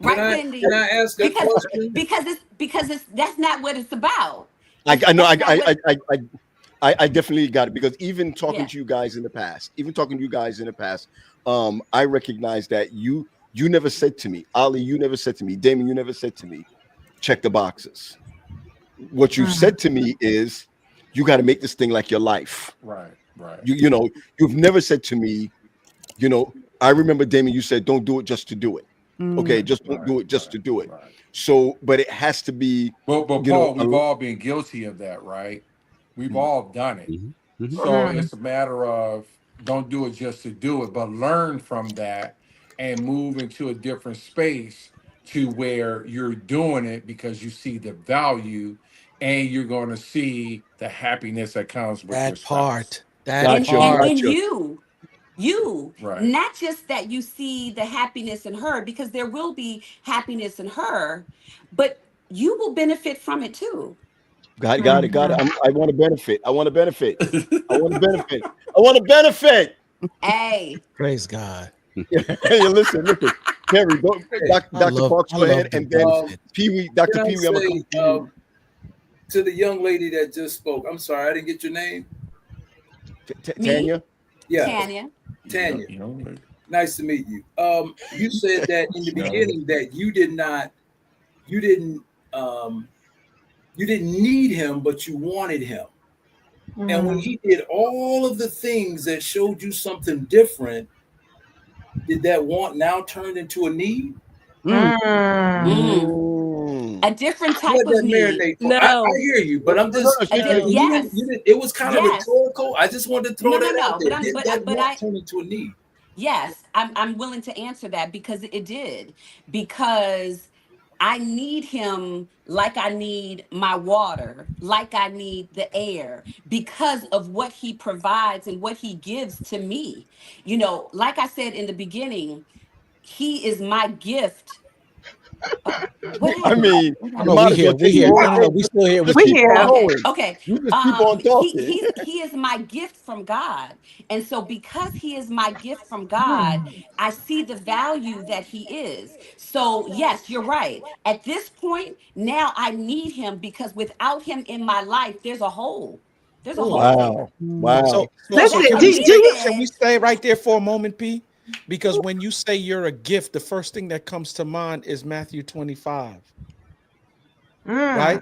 Right, I Wendy? ask a Because question? it's that's not what it's about. I know That's not what I definitely got it because even talking yeah. to you guys in the past, I recognize that you never said to me, Ali, you never said to me, Damon, you never said to me, check the boxes. What you've said to me is you got to make this thing like your life. Right, right. You know, you've never said to me, you know, I remember Damon, you said don't do it just to do it. Okay, just don't do it just to do it. Right. So, but it has to be, But you know, Paul, we've all been guilty of that, right? We've all done it. So it's a matter of don't do it just to do it, but learn from that and move into a different space to where you're doing it because you see the value and you're going to see the happiness that comes with your That spouse. part. That gotcha, part. And gotcha. you Right. not just that you see the happiness in her, because there will be happiness in her, but you will benefit from it too. Got it. I want to benefit. I want to benefit. I want to benefit. I want to benefit. Hey, Praise God. Hey, listen. Terry, Dr. Parks, I go ahead, love the and then benefit. Pee Wee, Dr. Can I Pee Wee, I'm gonna come say to you. to the young lady that just spoke? I'm sorry, I didn't get your name. me, Tanya. Yeah, Tanya. Tanya. You know, Nice to meet you. You said that in the beginning that you didn't need him, but you wanted him. And when he did all of the things that showed you something different, did that want now turned into a need? Mm. Mm. A different type Let of that need. marinate. I No. hear you, but I'm No, just Yes. you didn't. It was kind of Yes. rhetorical. I just wanted to throw that out there. Did that But want turn into a need? yes, I'm willing to answer that because it did. Because I need him like I need my water, like I need the air, because of what he provides and what he gives to me. You know, like I said in the beginning, he is my gift. What I happened? mean, What Oh you no, happened? we might as well here. We take it here. away. No, we still here Just with We you. keep on here. Okay, going. okay. You just keep on talking. He is my gift from God. And so because he is my gift from God, I see the value that he is. So yes, you're right. At this point, now I need him because without him in my life, there's a hole. There's a hole there. So, Wow. so, So so Listen, for can we do me stay? you Can we then, stay right there for a moment, P? Because when you say you're a gift, the first thing that comes to mind is Matthew 25, right?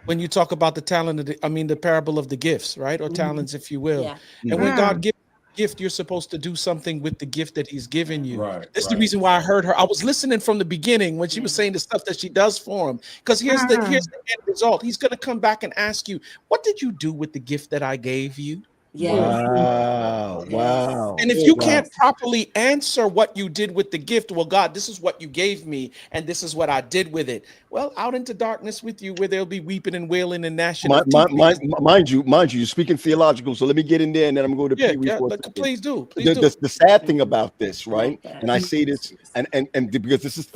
When you talk about the parable of the gifts, right, or talents, if you will, yeah. and when God gives gift, you're supposed to do something with the gift that he's given you. Right. That's the reason why I heard her. I was listening from the beginning when she was saying the stuff that she does for him. Because here's the end result. He's going to come back and ask you, what did you do with the gift that I gave you? Wow. Wow. And if you can't properly answer what you did with the gift, well, God, this is what you gave me, and this is what I did with it. Well, out into darkness with you, where there'll be weeping and wailing and gnashing of teeth. Mind you, you're speaking theological. So let me get in there, and then I'm going to go to Pee-wee for a second. Please do. The sad thing about this, right? And I say this, and because this is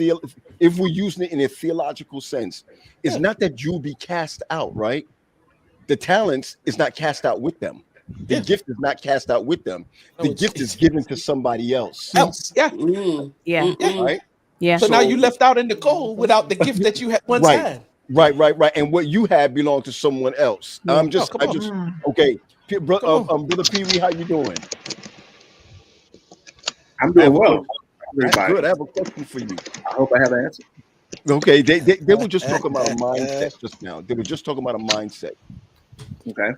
if we're using it in a theological sense, it's not that you'll be cast out, right? The talents is not cast out with them. The gift is not cast out with them. The gift is given to somebody else. Yeah. Right? Yeah. So now you left out in the cold without the gift that you had once had. Right. And what you had belonged to someone else. Okay. Brother Pee-wee, how you doing? I'm doing well. Good. I have a question for you. I hope I have an answer. Okay. They were just talking about a mindset just now. They were just talking about a mindset. Okay.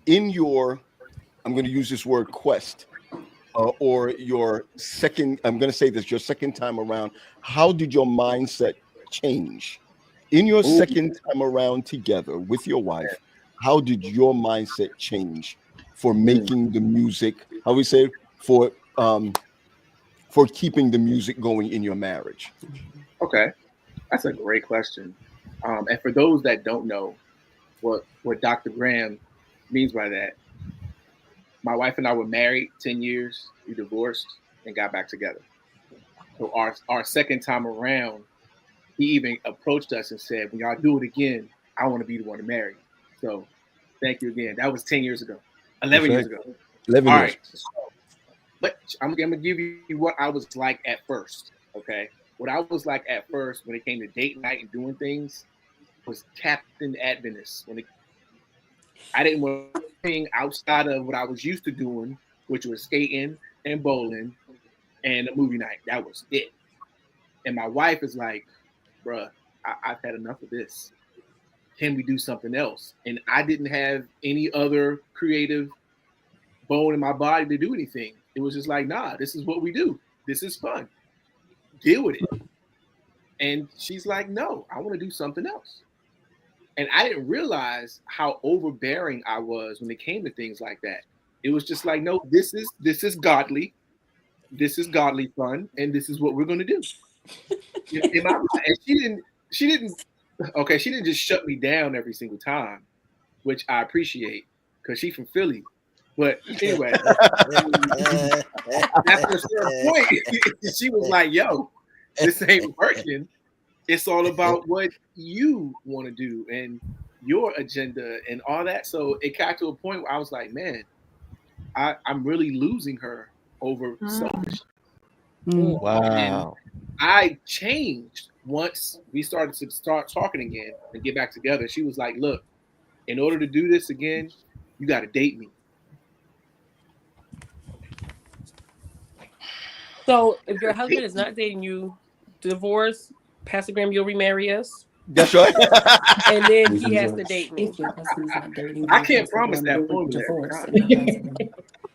In your, I'm going to use this word quest, or your second, I'm going to say this, your second time around, how did your mindset change? In your second time around together with your wife, how did your mindset change for making the music, how we say, for keeping the music going in your marriage? Okay. That's a great question. And for those that don't know what Dr. Graham means by that, my wife and I were married 10 years. We divorced and got back together. So our second time around, he even approached us and said, when y'all do it again, I want to be the one to marry. So thank you again. That was 10 years ago, 11 years ago. 11 All years. right. But I'm going to give you what I was like at first, okay? What I was like at first when it came to date night and doing things was Captain Adventist. I didn't want anything outside of what I was used to doing, which was skating and bowling and a movie night. That was it. And my wife is like, bruh, I've had enough of this. Can we do something else? And I didn't have any other creative bone in my body to do anything. It was just like, nah, this is what we do. This is fun. Deal with it. And she's like, no, I want to do something else. And I didn't realize how overbearing I was when it came to things like that. It was just like, no, this is godly. This is godly fun, and this is what we're going to do. And she didn't just shut me down every single time, which I appreciate because she's from Philly. But anyway, after a certain point, she was like, yo, this ain't working. It's all about what you want to do and your agenda and all that. So it got to a point where I was like, man, I'm really losing her over selfish. Wow. And I changed once we started to start talking again and get back together. She was like, look, in order to do this again, you got to date me. So if your husband is not dating you, divorce, Pastor Graham, you'll remarry us. That's right. And then he has to date me. I can't promise that for you.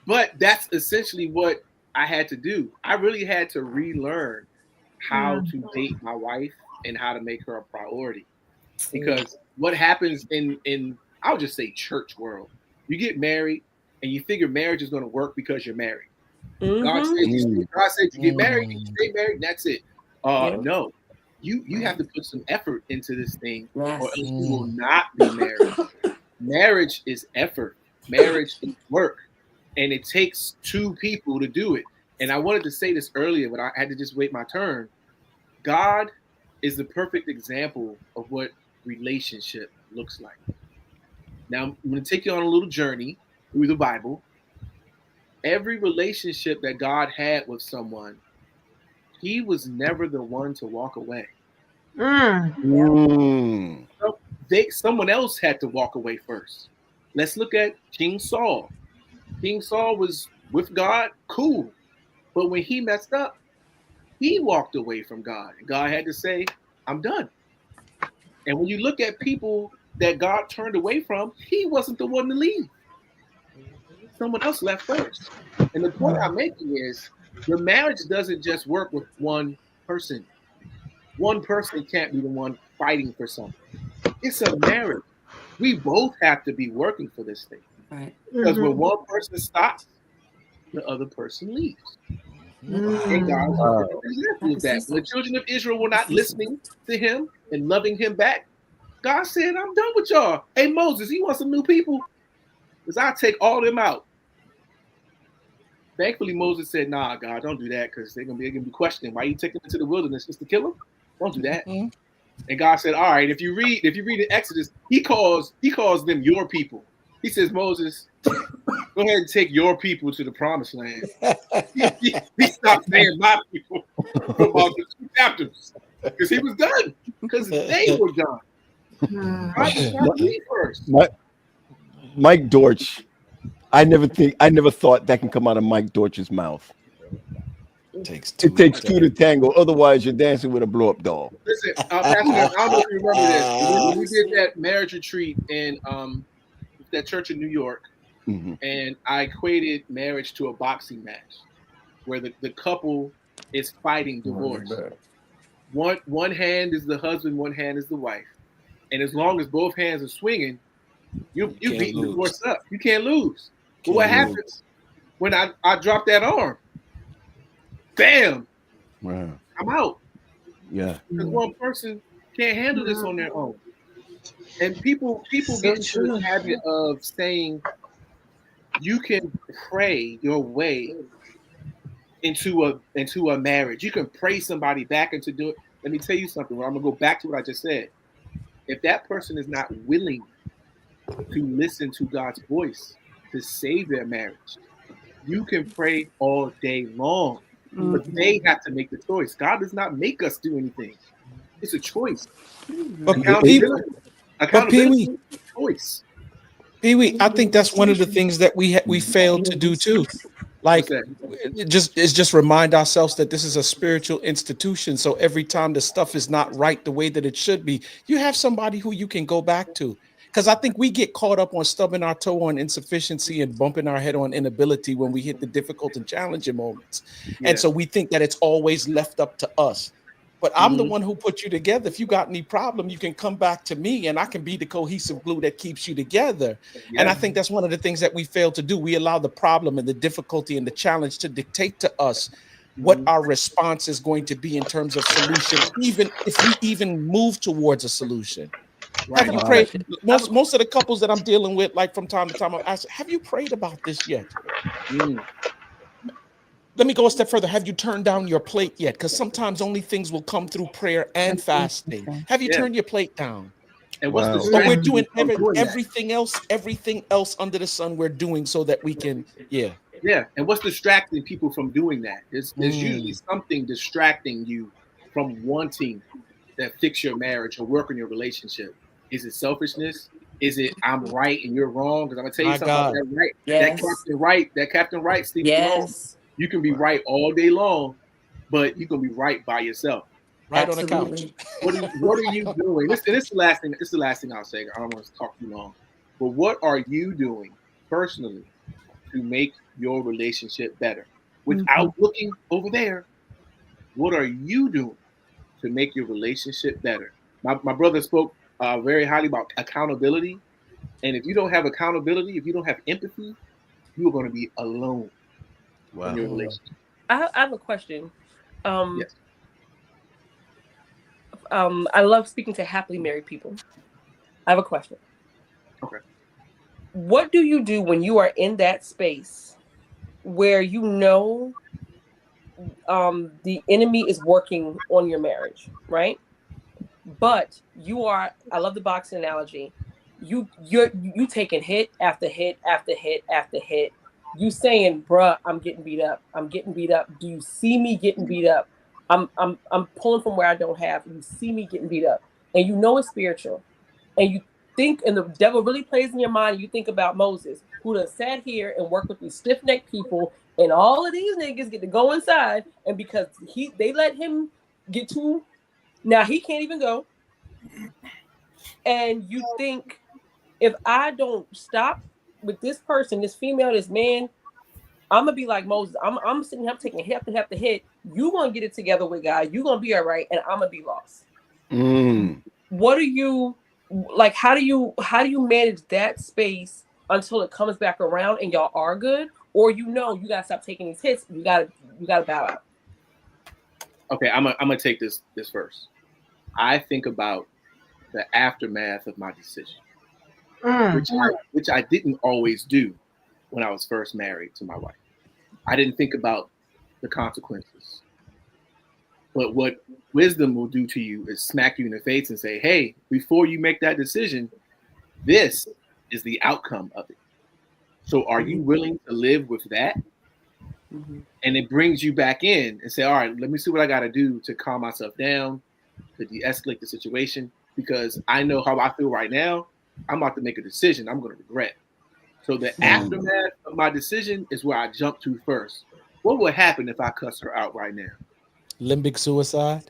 But that's essentially what I had to do. I really had to relearn how to date my wife and how to make her a priority. Because what happens in I'll just say church world, you get married and you figure marriage is going to work because you're married. God said you get married, you stay married, and that's it. No. You have to put some effort into this thing, or else you will not be married. Marriage is effort. Marriage is work. And it takes two people to do it. And I wanted to say this earlier, but I had to just wait my turn. God is the perfect example of what relationship looks like. Now, I'm going to take you on a little journey through the Bible. Every relationship that God had with someone, he was never the one to walk away. Someone else had to walk away first. Let's look at King Saul. King Saul was with God, cool. But when he messed up, he walked away from God. And God had to say, I'm done. And when you look at people that God turned away from, he wasn't the one to leave. someone else left first. And the point I'm making is your marriage doesn't just work with one person. One person can't be the one fighting for something. It's a marriage. We both have to be working for this thing. Right. Because when one person stops, the other person leaves. And God is a perfect example of that. When the children of Israel were not listening to him and loving him back, God said, I'm done with y'all. Hey, Moses, you want some new people? Because I'll take all them out. Thankfully, Moses said, nah, God, don't do that, because they're gonna be questioning. Why you taking them to the wilderness just to kill them? Don't do that. And God said, all right, if you read in Exodus, he calls them your people. He says, Moses, go ahead and take your people to the promised land. he stopped saying my people for about the 2 chapters. Because he was done. Because they were done. God stopped me first. Mike Dortch. I never thought that can come out of Mike Dortch's mouth. It takes two to tango. Otherwise, you're dancing with a blow-up doll. Listen, Pastor, I don't know if you remember this. We did that marriage retreat in that church in New York, and I equated marriage to a boxing match where the couple is fighting divorce. One hand is the husband, one hand is the wife. And as long as both hands are swinging, you beating divorce up. You can't lose. But what happens when I drop that arm? Bam! Wow. I'm out. Yeah. Because one person can't handle this on their own. And people get into the habit of saying you can pray your way into a marriage. You can pray somebody back into do it. Let me tell you something. I'm gonna go back to what I just said. If that person is not willing to listen to God's voice to save their marriage, you can pray all day long, but they have to make the choice. God does not make us do anything. It's a choice. Accountability is a choice. Pee-wee, I think that's one of the things that we failed to do too. Like, just remind ourselves that this is a spiritual institution. So every time the stuff is not right the way that it should be, you have somebody who you can go back to. Because I think we get caught up on stubbing our toe on insufficiency and bumping our head on inability when we hit the difficult and challenging moments. Yeah. And so we think that it's always left up to us. But I'm the one who put you together. If you got any problem, you can come back to me and I can be the cohesive glue that keeps you together. Yeah. And I think that's one of the things that we fail to do. We allow the problem and the difficulty and the challenge to dictate to us what our response is going to be in terms of solution, even if we even move towards a solution. Right. Have you prayed? Most of the couples that I'm dealing with, like from time to time, I'm asking, have you prayed about this yet? Let me go a step further. Have you turned down your plate yet? Because sometimes only things will come through prayer and fasting. Have you turned your plate down? And what's the But we're doing everything else under the sun. We're doing so that we can, Yeah. And what's distracting people from doing that? There's usually something distracting you from wanting that fix your marriage or work on your relationship. Is it selfishness? Is it I'm right and you're wrong? Because I'm gonna tell you something about that right. Yes. That Captain Right, Steve. Yes. You can be right all day long, but you can be right by yourself. Right. Absolutely. On the couch. What are you doing? This is the last thing. This is the last thing I'll say. I don't want to talk too long. But what are you doing personally to make your relationship better? Without looking over there, what are you doing to make your relationship better? My brother spoke very highly about accountability. And if you don't have accountability, if you don't have empathy, you are going to be alone. Wow. In your relationship. I have a question. Yes. I love speaking to happily married people. I have a question. Okay. What do you do when you are in that space where you know the enemy is working on your marriage, right? But you are, I love the boxing analogy. You taking hit after hit after hit after hit. You saying, bruh, I'm getting beat up. I'm getting beat up. Do you see me getting beat up? I'm pulling from where I don't have. You see me getting beat up. And you know it's spiritual. And you think, and the devil really plays in your mind, you think about Moses, who done sat here and worked with these stiff-necked people, and all of these niggas get to go inside, and because they let him get too, now he can't even go. And you think, if I don't stop with this person, this female, this man, I'm gonna be like Moses. I'm sitting here, I'm taking hit after hit. You gonna get it together with God. You gonna be all right, and I'm gonna be lost. What are you like? How do you manage that space until it comes back around and y'all are good? Or you gotta stop taking these hits. You gotta bow out. Okay, I'm gonna take this first. I think about the aftermath of my decision, which I didn't always do when I was first married to my wife. I didn't think about the consequences. But what wisdom will do to you is smack you in the face and say, hey, before you make that decision, this is the outcome of it. So are you willing to live with that? And it brings you back in and say, all right, let me see what I got to do to calm myself down, to de-escalate the situation, because I know how I feel right now. I'm about to make a decision I'm going to regret. So the aftermath of my decision is where I jump to first. What would happen if I cuss her out right now? Limbic suicide?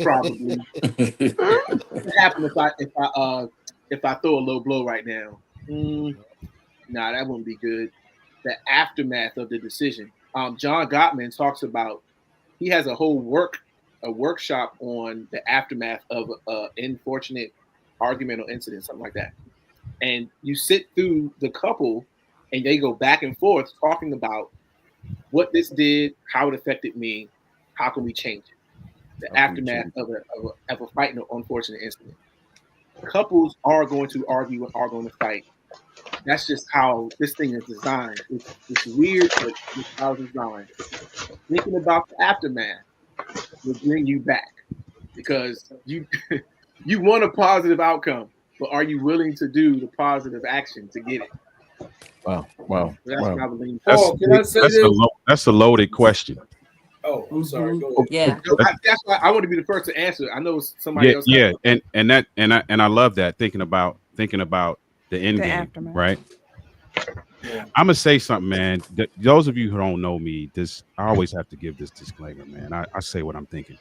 Probably. What would happen if I throw a low blow right now? Nah, that wouldn't be good. The aftermath of the decision. John Gottman talks about, he has a whole workshop on the aftermath of an unfortunate argument or incident, something like that. And you sit through the couple and they go back and forth talking about what this did, how it affected me, how can we change it? The aftermath of a fight and an unfortunate incident. Couples are going to argue and are going to fight. That's just how this thing is designed. It's weird, but it's how it's designed. Thinking about the aftermath will bring you back because you you want a positive outcome, but are you willing to do the positive action to get it? Wow. That's what I would lean. Can I say this? That's a loaded question. Oh, I'm sorry. Go ahead. Yeah. That's why I want to be the first to answer. I know somebody else. Yeah, and I love that, thinking about the end game, aftermath. right? I'm gonna say something, man. Those of you who don't know me, I always have to give this disclaimer, man. I say what I'm thinking.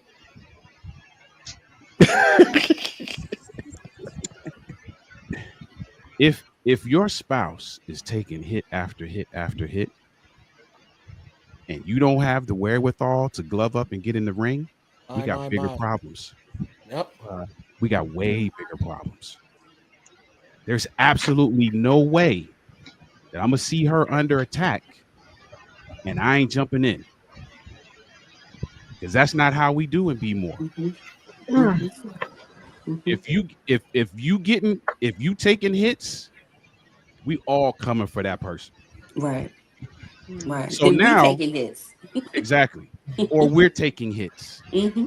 If your spouse is taking hit after hit after hit, and you don't have the wherewithal to glove up and get in the ring, we got bigger problems. Yep. We got way bigger problems. There's absolutely no way that I'm gonna see her under attack and I ain't jumping in, because that's not how we do in Be More. If you taking hits, we all coming for that person. Right. So and now, we taking hits. Exactly, or we're taking hits,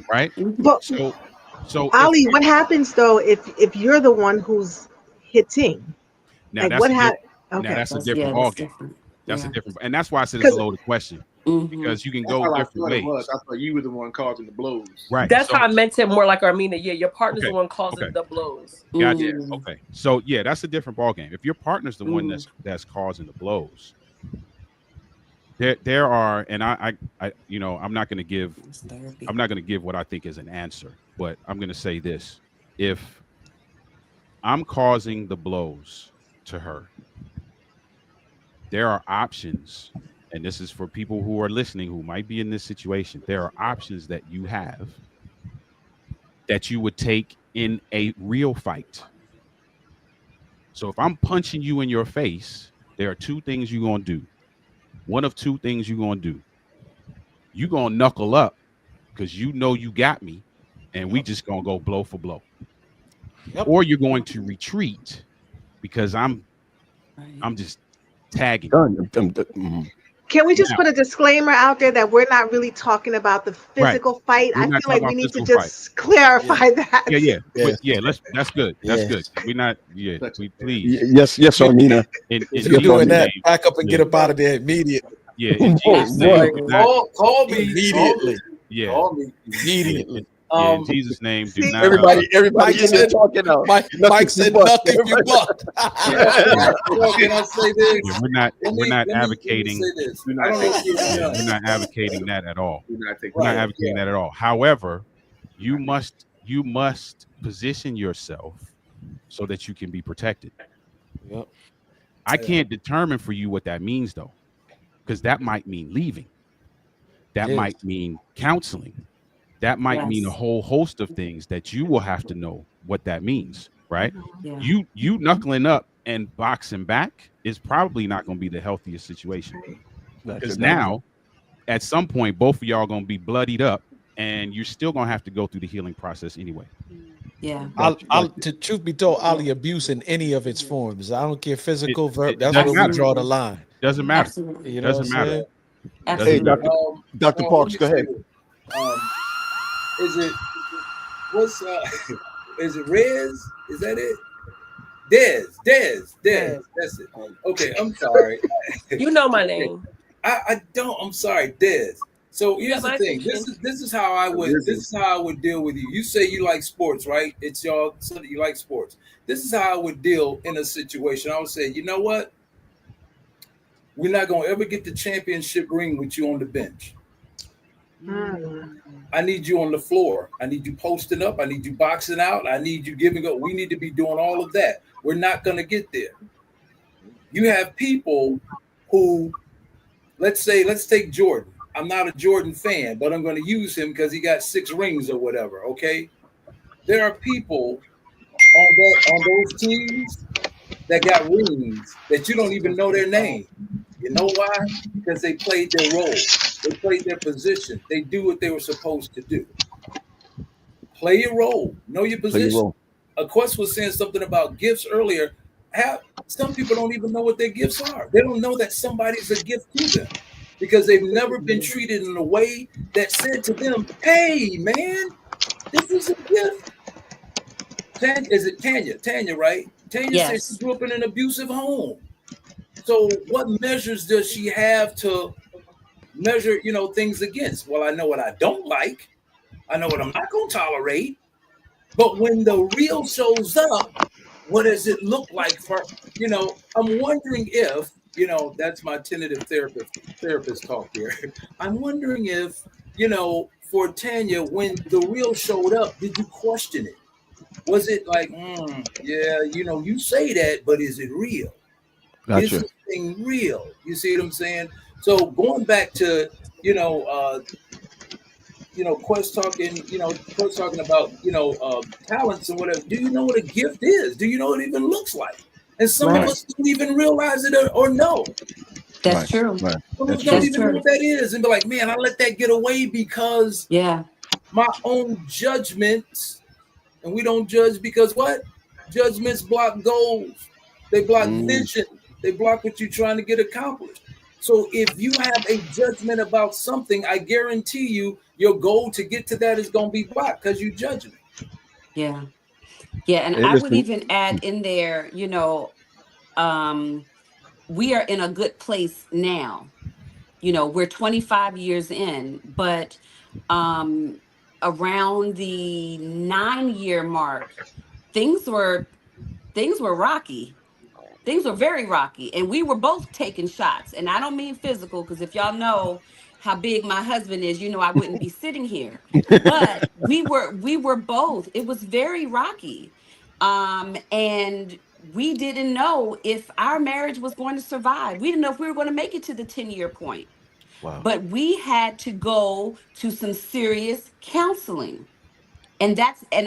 right? But So Ali, what happens though if you're the one who's hitting? Now like that's what a happens? Now that's a different ballgame. That's a different, and that's why I said it's a loaded question, because you can go different ways. I thought you were the one causing the blows. Right. That's how I meant it more like Armina. Yeah, your partner's the one causing the blows. Gotcha. Okay. So yeah, that's a different ballgame. If your partner's the one that's causing the blows, there are, and I I'm not gonna give what I think is an answer, but I'm gonna say this: if I'm causing the blows to her, there are options, and this is for people who are listening who might be in this situation. There are options that you have that you would take in a real fight. So if I'm punching you in your face, there are two things you're going to do. One of two things you're going to do. You're going to knuckle up because you know you got me, and we just going to go blow for blow. Or you're going to retreat because I'm just tagging. Can we just put a disclaimer out there that we're not really talking about the physical fight? I feel like we need to just clarify that. Yeah. That's good. That's good. We're not. Yeah. We please. Yes, Armina. If you're doing that, back up and get up out of there immediately. Yeah. In Jesus' name, Call me immediately. Yeah. Call me immediately. In Jesus' name, do not. Everybody said talking out. Mike said nothing. You buck. Can I say this? Yeah, we're not advocating. We're not advocating that at all. We're not advocating that at all. However, you must position yourself so that you can be protected. Yep. I can't determine for you what that means though, because that might mean leaving. That might mean counseling. That might mean a whole host of things that you will have to know what that means, right? Yeah. You knuckling up and boxing back is probably not going to be the healthiest situation. Because now, at some point, both of y'all going to be bloodied up, and you're still going to have to go through the healing process anyway. Yeah. To truth be told, Ollie, abuse in any of its forms. I don't care, physical, verb. That's where we draw the line. Doesn't matter. Absolutely. You know Doesn't what I'm matter. saying? Absolutely. Hey, Dr. Parks, go ahead. Is it what's is it Rez? Is that it? Dez. That's it. Okay, I'm sorry. You know my name. I don't. I'm sorry, Dez. So here's the my thing. attention. This is how I would deal with you. You say you like sports, right? It's y'all so that you like sports. This is how I would deal in a situation. I would say, you know what? We're not gonna ever get the championship ring with you on the bench. I need you on the floor. I need you posting up. I need you boxing out. I need you giving up. We need to be doing all of that. We're not going to get there. You have people who, let's take Jordan. I'm not a Jordan fan, but I'm going to use him because he got 6 rings or whatever. Okay. There are people on those teams that got rings that you don't even know their name. You know why? Because they played their role. They played their position. They do what they were supposed to do. Play your role. Know your position. Quest was saying something about gifts earlier. Some people don't even know what their gifts are. They don't know that somebody's a gift to them because they've never been treated in a way that said to them, hey, man, this is a gift. Is it Tanya? Tanya, right? Tanya says she grew up in an abusive home. So what measures does she have to measure, things against? Well, I know what I don't like. I know what I'm not going to tolerate. But when the real shows up, what does it look like for, I'm wondering if, that's my tentative therapist talk here. I'm wondering if, for Tanya, when the real showed up, did you question it? Was it like, yeah, you say that, but is it real? Gotcha. Is this thing real? You see what I'm saying? So going back to, Quest talking about, talents and whatever. Do you know what a gift is? Do you know what it even looks like? And some of us don't even realize it or know. That's true. Some of us don't even know what that is and be like, man, I let that get away because my own judgments, and we don't judge because what? Judgments block goals. They block vision. They block what you're trying to get accomplished. So if you have a judgment about something, I guarantee you your goal to get to that is going to be blocked because you judge me. Yeah. Yeah. And I would even add in there, we are in a good place now. We're 25 years in, but around the 9-year mark, things were rocky. Things were very rocky, and we were both taking shots. And I don't mean physical, because if y'all know how big my husband is, I wouldn't be sitting here. But we were both. It was very rocky, and we didn't know if our marriage was going to survive. We didn't know if we were going to make it to the 10-year point. Wow. But we had to go to some serious counseling. And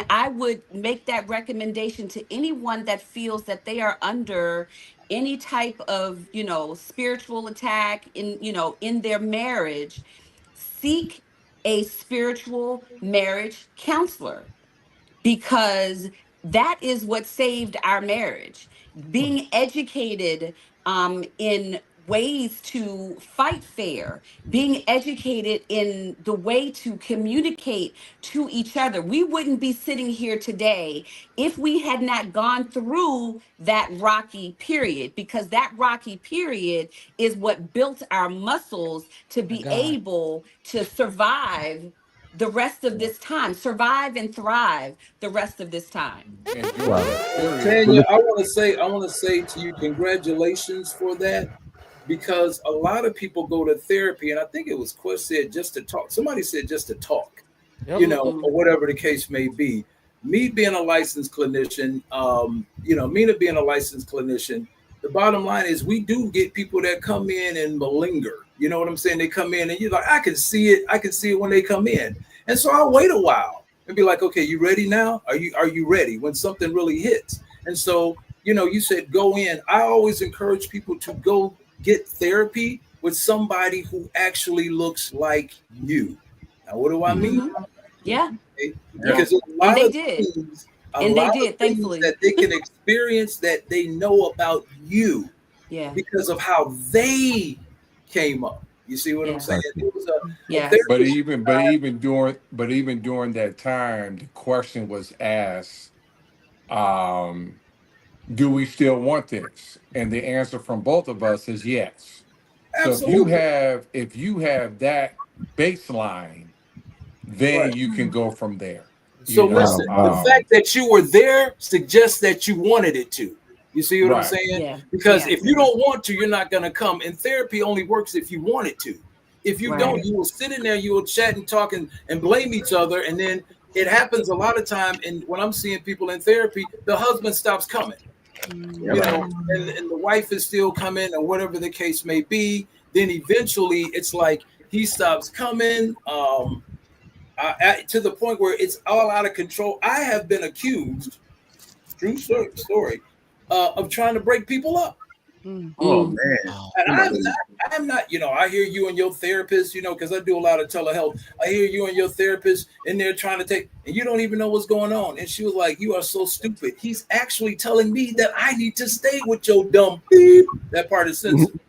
I would make that recommendation to anyone that feels that they are under any type of, spiritual attack in their marriage. Seek a spiritual marriage counselor, because that is what saved our marriage. Being educated in ways to fight fair, being educated in the way to communicate to each other. We wouldn't be sitting here today if we had not gone through that rocky period, because that rocky period is what built our muscles to be able to survive the rest of this time, survive and thrive the rest of this time. Wow. Tanya, I want to say to you, congratulations for that, because a lot of people go to therapy, and I think it was Quest said just to talk. Somebody said just to talk, or whatever the case may be. Me being a licensed clinician, Mina being a licensed clinician, the bottom line is we do get people that come in and malinger. You know what I'm saying? They come in and you're like, I can see it. I can see it when they come in. And so I'll wait a while and be like, okay, you ready now? Are you ready when something really hits? And so, you said go in. I always encourage people to go get therapy with somebody who actually looks like you. Now, what do I mean? Yeah. Okay? Because a lot of things, things that they can experience that they know about you because of how they came up. You see what I'm saying? It was a but even during that time, the question was asked, do we still want this? And the answer from both of us is yes. Absolutely. So if you have that baseline, then you can go from there. So listen, the fact that you were there suggests that you wanted it to. You see what I'm saying? Yeah. Because if you don't want to, you're not going to come. And therapy only works if you want it to. If you don't, you will sit in there, you will chat and talk and blame each other. And then it happens a lot of time. And when I'm seeing people in therapy, the husband stops coming. You know, and the wife is still coming, or whatever the case may be. Then eventually it's like he stops coming. To the point where it's all out of control. I have been accused, true story, of trying to break people up. Oh man! And I'm not. I hear you and your therapist. Because I do a lot of telehealth. I hear you and your therapist in there trying to take, and you don't even know what's going on. And she was like, "You are so stupid." He's actually telling me that I need to stay with your dumb beep. That part is sensitive.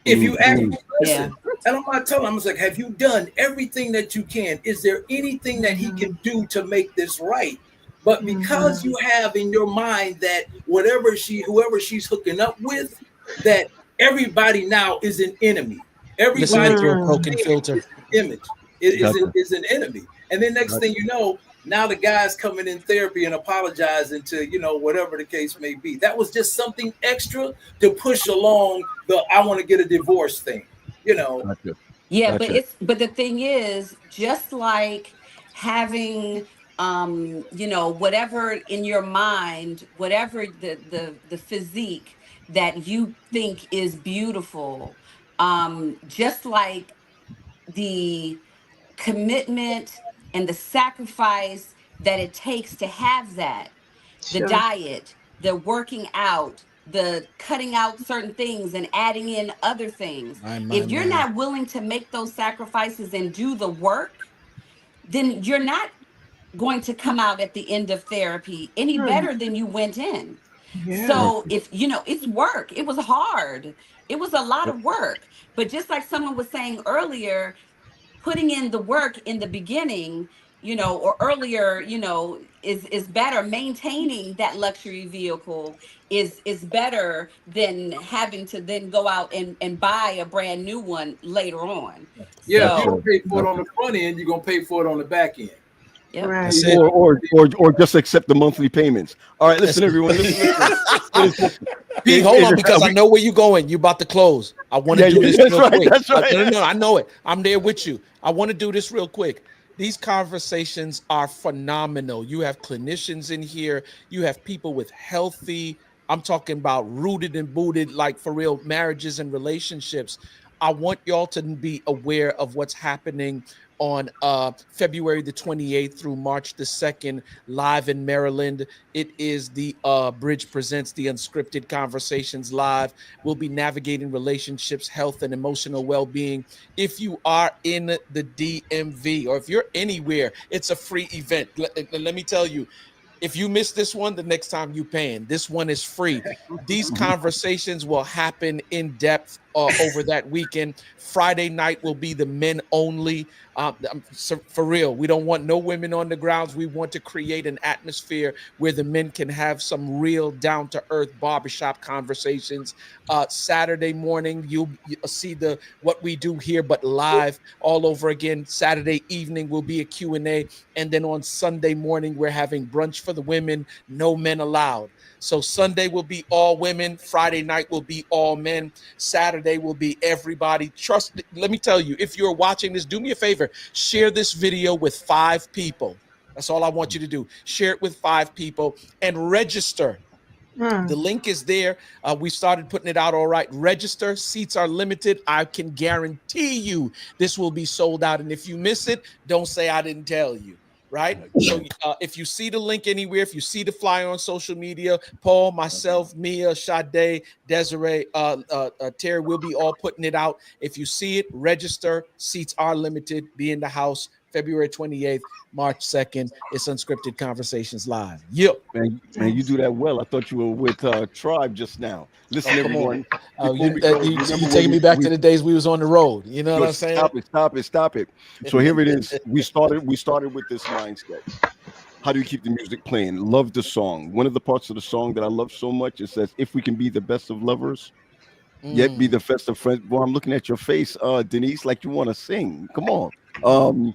If you actually listen. And I'm not telling him, I was like, have you done everything that you can? Is there anything that he can do to make this right? But because you have in your mind that whoever she's hooking up with, that everybody now is an enemy. Everybody through a broken filter. is an image. Is an enemy. And then next thing you know, now the guy's coming in therapy and apologizing to, whatever the case may be. That was just something extra to push along the I want to get a divorce thing. Yeah, but the thing is, just like having whatever in your mind, whatever the physique that you think is beautiful, just like the commitment and the sacrifice that it takes to have that, the diet, the working out, the cutting out certain things and adding in other things. If you're not willing to make those sacrifices and do the work, then you're not going to come out at the end of therapy any better than you went in. So if it's work, it was hard. It was a lot of work. But just like someone was saying earlier, putting in the work in the beginning, or earlier, is better. Maintaining that luxury vehicle is better than having to then go out and buy a brand new one later on. Yeah, if you don't pay for it on the front end, you're gonna pay for it on the back end. Yep. Right. Or just accept the monthly payments. All right, listen, everyone. Listen. Pete, hold on, because I know where you're going. You about to close. I want to do this real quick. That's right. No, I know it. I'm there with you. I want to do this real quick. These conversations are phenomenal. You have clinicians in here. You have people with healthy, I'm talking about rooted and booted, like for real, marriages and relationships. I want y'all to be aware of what's happening on February the 28th through March the 2nd, live in Maryland. It is the Bridge Presents the Unscripted Conversations live. We'll be navigating relationships, health, and emotional well-being. If you are in the DMV or if you're anywhere, it's a free event. Let me tell you, if you miss this one, the next time you paying. This one is free. These conversations will happen in depth over that weekend. Friday night will be the men only. So for real, we don't want no women on the grounds. We want to create an atmosphere where the men can have some real down-to-earth barbershop conversations. Saturday morning, you'll see what we do here, but live all over again. Saturday evening will be a Q&A. And then on Sunday morning, we're having brunch for the women, no men allowed. So Sunday will be all women. Friday night will be all men. Saturday will be everybody. Let me tell you, if you're watching this, do me a favor, share this video with 5 people. That's all I want you to do. Share it with 5 people and register. The link is there. We started putting it out. All right. Register. Seats are limited. I can guarantee you this will be sold out. And if you miss it, don't say I didn't tell you. Right. So if you see the link anywhere, if you see the flyer on social media, Paul, myself, Mia, Sade, Desiree, Terry, we'll be all putting it out. If you see it, register. Seats are limited. Be in the house February 28th, March 2nd. It's Unscripted Conversations Live. Yep. Man, you do that well. I thought you were with Tribe just now. Listen, everyone. You taking me back to the days we was on the road. You know what I'm saying? Stop it. So here it is. We started with this mindset. How do you keep the music playing? Love the song. One of the parts of the song that I love so much, it says, if we can be the best of lovers, yet be the best of friends. Well, I'm looking at your face, Denise, like you want to sing. Come on.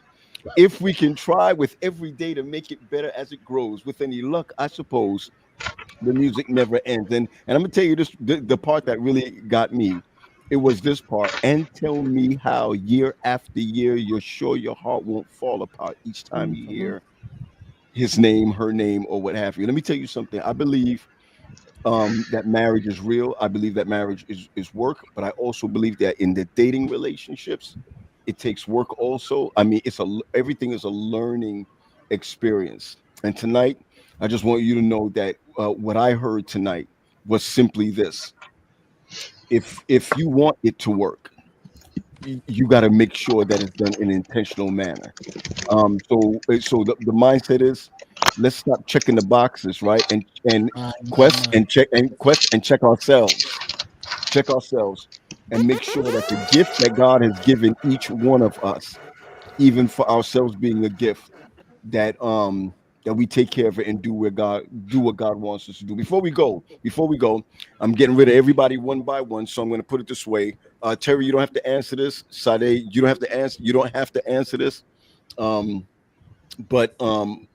If we can try with every day to make it better as it grows, with any luck, I suppose the music never ends. And I'm gonna tell you this, the part that really got me, it was this part. And tell me how year after year you're sure your heart won't fall apart each time you hear his name, her name, or what have you. Let me tell you something. I believe that marriage is real. I believe that marriage is work, but I also believe that in the dating relationships, it takes work also. I mean, everything is a learning experience. And tonight, I just want you to know that what I heard tonight was simply this: if you want it to work, you got to make sure that it's done in an intentional manner. So the mindset is, let's stop checking the boxes, right? And quest and check ourselves, and make sure that the gift that God has given each one of us, even for ourselves being a gift, that we take care of it and do what God wants us to do. Before we go, I'm getting rid of everybody one by one. So I'm going to put it this way. Terry, you don't have to answer this. Sade, you don't have to answer this. But I'm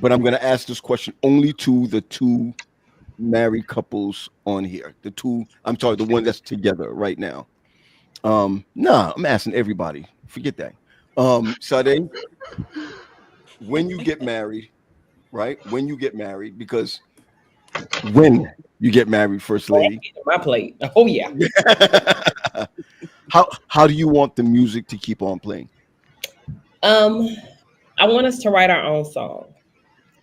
going to ask this question only to the two married couples on here. The one that's together right now. Nah, I'm asking everybody. Forget that. Sade, when you get married, right? When you get married, because when you get married, First Lady. My plate. Oh yeah. How do you want the music to keep on playing? I want us to write our own song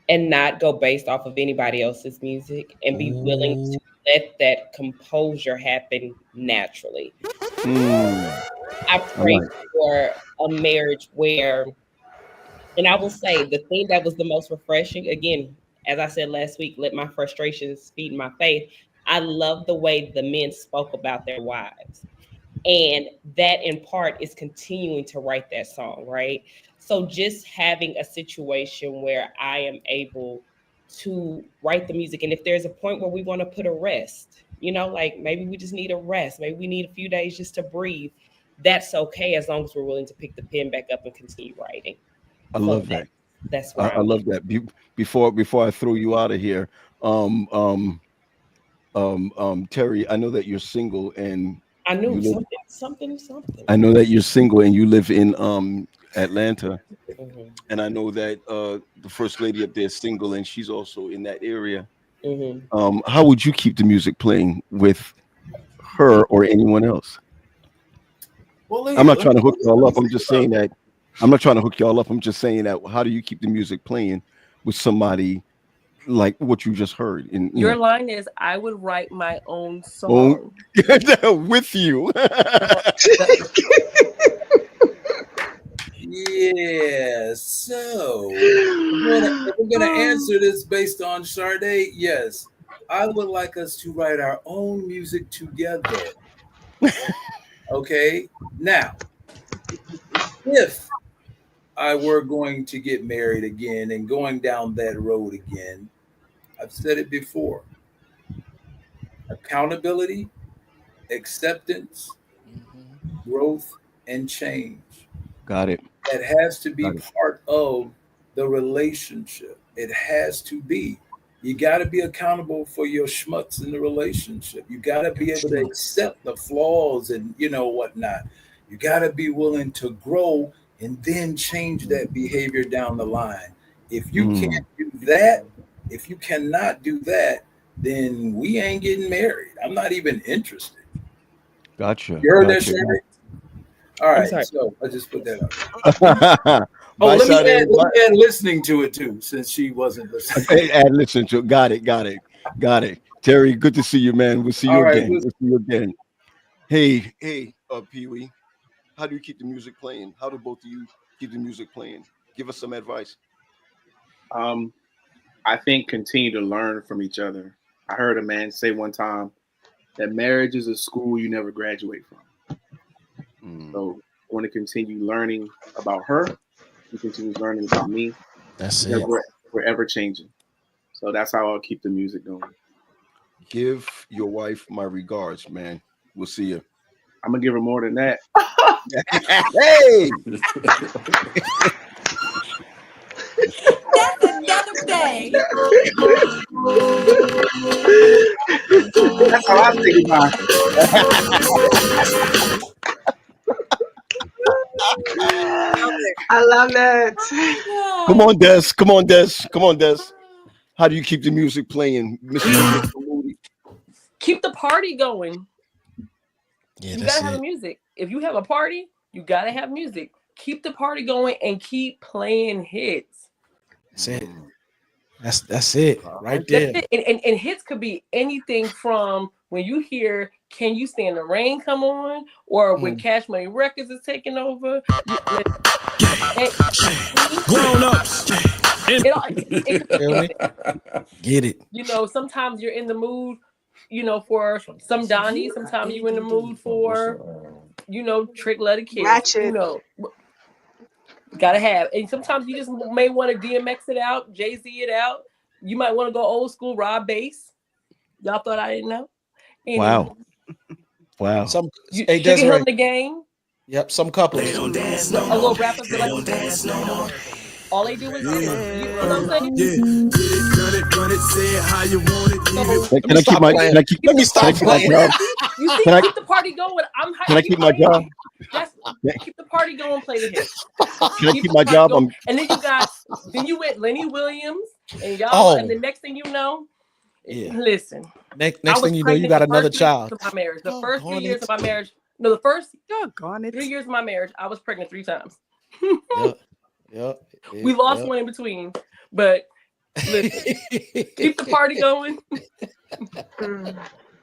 and not go based off of anybody else's music, and be willing to let that composure happen naturally. I pray for a marriage where, and I will say the thing that was the most refreshing, again, as I said last week, let my frustrations feed my faith. I love the way the men spoke about their wives. And that in part is continuing to write that song, right? So just having a situation where I am able to write the music. And if there's a point where we want to put a rest, like maybe we just need a rest, maybe we need a few days just to breathe, that's okay, as long as we're willing to pick the pen back up and continue writing. I love that. That's where I love that. Before I throw you out of here, Terry, I know that you're single, and I knew something. I know that you're single and you live in Atlanta, and I know that the First Lady up there is single, and she's also in that area. How would you keep the music playing with her or anyone else? Well, I'm not trying to hook y'all up. I'm just saying that. I'm not trying to hook y'all up. I'm just saying that. How do you keep the music playing with somebody like what you just heard? Your line is, "I would write my own song." With you. Yeah. So if we're gonna answer this based on Sade, yes, I would like us to write our own music together. Okay. Now, if I were going to get married again and going down that road again, I've said it before: accountability, acceptance, growth, and change. Got it. That has to be part of the relationship. It has to be. You got to be accountable for your schmutz in the relationship. You got to be able to accept the flaws and whatnot. You got to be willing to grow and then change that behavior down the line. If you can't do that, if you cannot do that, then we ain't getting married. I'm not even interested. Gotcha. You heard gotcha. that, Sherry? All right, sorry. so I just put that up. Oh, let me add listening to it too, since she wasn't listening. Add listen to it. Got it. Terry, good to see you, man. We'll see you again. We'll see you again. Hey, Pee Wee, how do you keep the music playing? How do both of you keep the music playing? Give us some advice. I think continue to learn from each other. I heard a man say one time that marriage is a school you never graduate from. So I want to continue learning about her. You continue learning about me. That's it. We're ever changing. So that's how I'll keep the music going. Give your wife my regards, man. We'll see you. I'm gonna give her more than that. Hey. That's another day. That's how I think about it. I love it. Come on, Des. How do you keep the music playing, Mr. Moody? Keep the party going. Yeah, you gotta have music. If you have a party, you gotta have music. Keep the party going and keep playing hits. That's it. That's it right there. That's it. And hits could be anything from when you hear "Can You Stand the Rain" come on, or when Cash Money Records is taking over. Grown ups. Get it. You know, sometimes you're in the mood, you know, for some Donnie. Sometimes you're in the mood for, you know, Trick Letter Kids. Ratchet. You know, gotta have. And sometimes you just may want to DMX it out, Jay-Z it out. You might want to go old school Rob Bass. Y'all thought I didn't know? Anyway. Wow. Some Sugar Hill in the Game. Yep, some couples. They don't dance no a little more. rapper They don't dance no more. All they do is you know what I'm saying? Yeah, run it, say it how you want it. Can I keep my job? You see, keep the party going. Can I keep my job? Keep the party going, play the hits. Can I keep my job? And then you went Lenny Williams and y'all, and the next thing you know, listen. Next thing you know, you got another child. Of my marriage. The first 3 years of my marriage. No, the first 3 years of my marriage, I was pregnant 3 times. Yep. We lost one in between, but listen, keep the party going.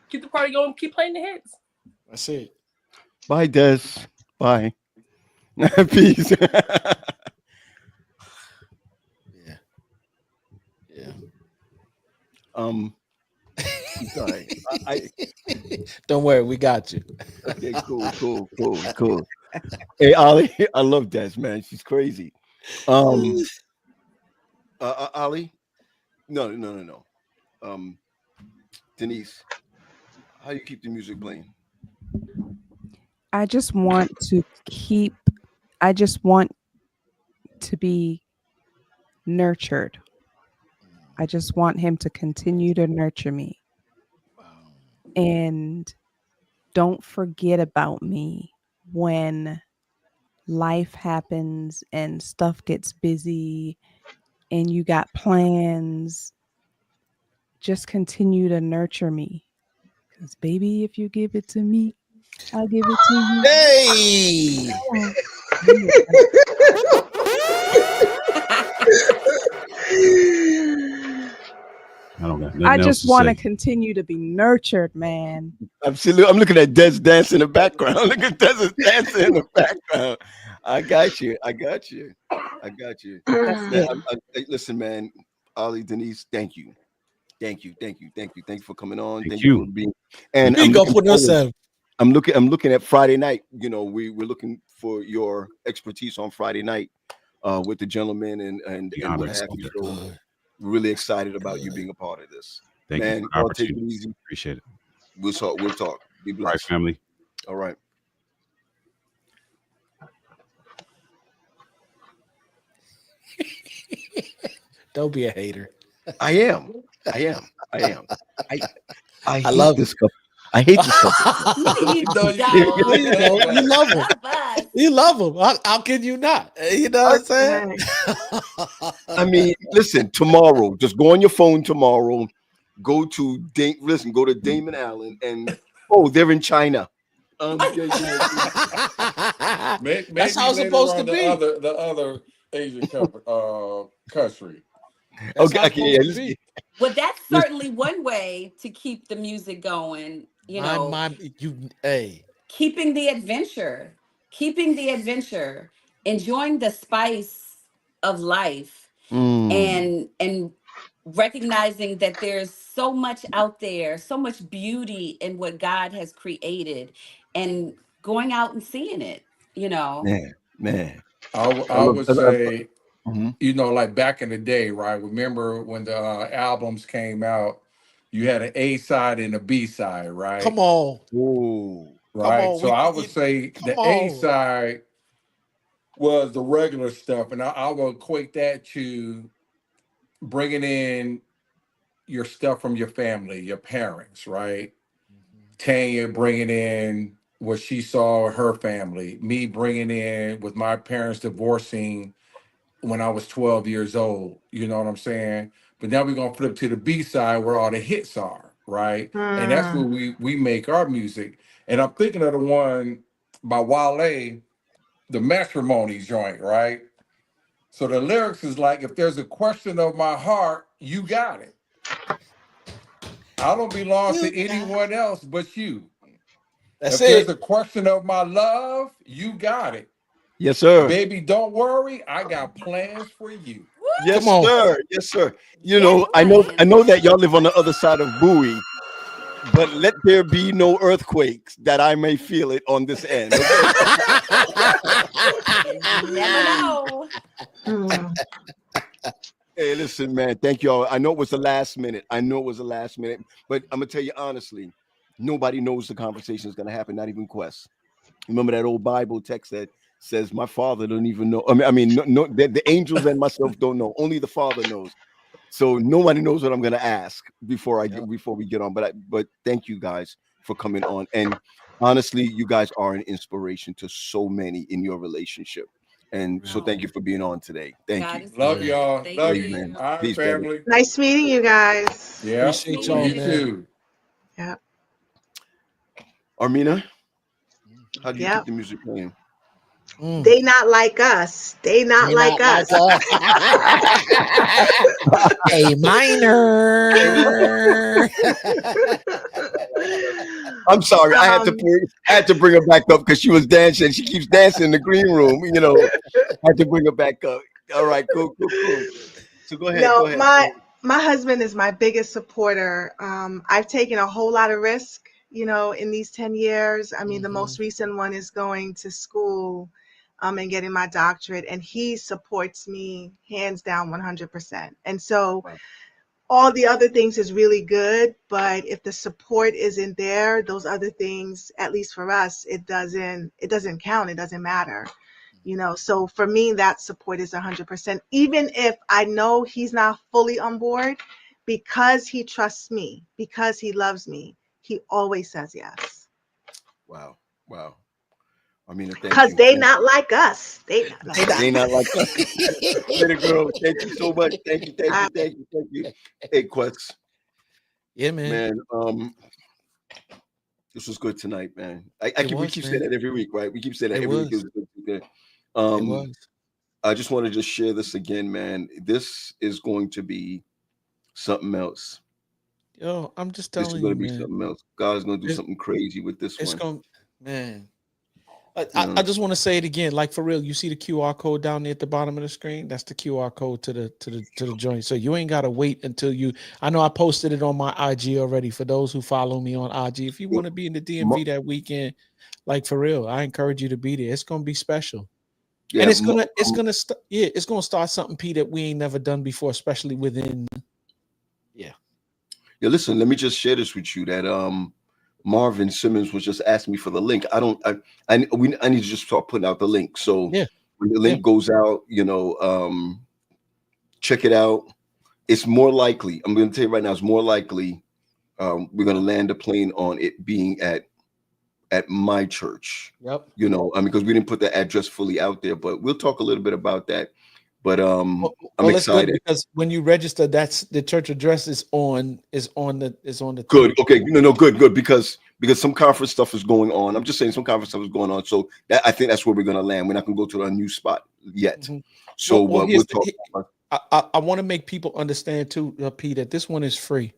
Keep the party going. Keep playing the hits. That's it. Bye, Des. Bye. Peace. Yeah. Sorry. Don't worry, we got you. Okay, cool. Hey, Ollie, I love Des, man. She's crazy. Ollie? No. Denise, how do you keep the music playing? I just want to be nurtured. I just want him to continue to nurture me. And don't forget about me when life happens and stuff gets busy and you got plans. Just continue to nurture me. Because baby, if you give it to me, I'll give it to you. Hey! I just want to continue to be nurtured, man. Absolutely. I'm looking at Des dancing in the background. Look at Des dancing in the background. I got you. Listen, man. Ollie, Denise, thank you. Thank you for coming on. Thank you for being. And I'm looking at Friday night. You know, we're looking for your expertise on Friday night with the gentleman and what have you. So really excited about you being a part of this. Thank you. Take it easy. Appreciate it. We'll talk. Be blessed. All right, family. All right. Don't be a hater. I am. I love this stuff. I hate this stuff. You love him. You love him. How can you not? You know what I'm saying? I mean, listen, tomorrow, just go on your phone tomorrow, go to Damon Allen and they're in China. Maybe That's how it's later supposed to on be. the other Asian country. That's how it's supposed to be. Well, that's certainly one way to keep the music going. Keeping the adventure, enjoying the spice of life, and recognizing that there's so much out there, so much beauty in what God has created, and going out and seeing it. Man. I would say, like back in the day, right? Remember when the albums came out, you had an A side and a B side, right? Come on. Ooh. Right. Come on. So I would say the A side was the regular stuff, and I will equate that to bringing in your stuff from your family, your parents, right? Tanya bringing in what she saw in her family, me bringing in with my parents divorcing when I was 12 years old. You know what I'm saying? But now we're going to flip to the B side where all the hits are, right? And that's where we make our music. And I'm thinking of the one by Wale, the Matrimony joint, right? So the lyrics is like, if there's a question of my heart, you got it. I don't belong to anyone else but you. If there's a question of my love, you got it. Yes, sir. Baby, don't worry. I got plans for you. Yes, sir. Yes, sir. I know that y'all live on the other side of Bowie, but let there be no earthquakes that I may feel it on this end. You never know. Hey, listen, man. Thank y'all. I know it was the last minute. but I'm gonna tell you honestly, nobody knows the conversation is gonna happen. Not even Quest. Remember that old Bible text that says, "My Father don't even know." The angels and myself don't know. Only the Father knows. So nobody knows what I'm gonna ask before we get on. But thank you guys for coming on. And honestly, you guys are an inspiration to so many in your relationship. And so thank you for being on today. Thank you. Love y'all. Love you, man. All right, Peace, family. brother. Nice meeting you guys. Yeah. Appreciate y'all, you man. too. Yeah. Armina, how do you keep the music playing? They not like us. They not like us. A minor. I'm sorry. I had to bring her back up because she was dancing. She keeps dancing in the green room. I had to bring her back up. All right, cool. So go ahead. No, go ahead. my husband is my biggest supporter. I've taken a whole lot of risk, in these 10 years. I mean, the most recent one is going to school and getting my doctorate, and he supports me hands down 100%. And so all the other things is really good, but if the support isn't there, those other things, at least for us, it doesn't count. It doesn't matter. So for me, that support is 100%. Even if I know he's not fully on board, because he trusts me, because he loves me, he always says yes. Wow. Armina, thank you. Because they not like us. They not like us. Little girl, thank you so much. Thank you. Hey, Quest. Yeah, man. Man, this was good tonight, man. We keep saying that every week, right? We keep saying that every week. It was. I just want to just share this again, man. This is going to be something else. Yo, I'm just telling you, this is going to be something else. God's going to do something crazy with this one. Man. I just want to say it again, like for real. You see the QR code down there at the bottom of the screen? That's the QR code to the joint. So you ain't gotta wait until you. I know I posted it on my IG already. For those who follow me on IG, if you want to be in the DMV that weekend, like for real, I encourage you to be there. It's gonna be special, and it's gonna start something, P, that we ain't never done before, especially within. Yeah. Listen, let me just share this with you that Marvin Simmons was just asking me for the link. I need to just start putting out the link. So when the link goes out, check it out. It's more likely, I'm going to tell you right now, it's more likely we're going to land a plane on it being at my church. Yep. Because we didn't put the address fully out there, but we'll talk a little bit about that. But I'm it's good excited. because when you register, that's the church address is on the Good. thing. Okay. No, good. Because some conference stuff is going on. I'm just saying some conference stuff is going on. So that I think that's where we're gonna land. We're not gonna go to a new spot yet. So we'll talk about. I want to make people understand too, Pete, that this one is free.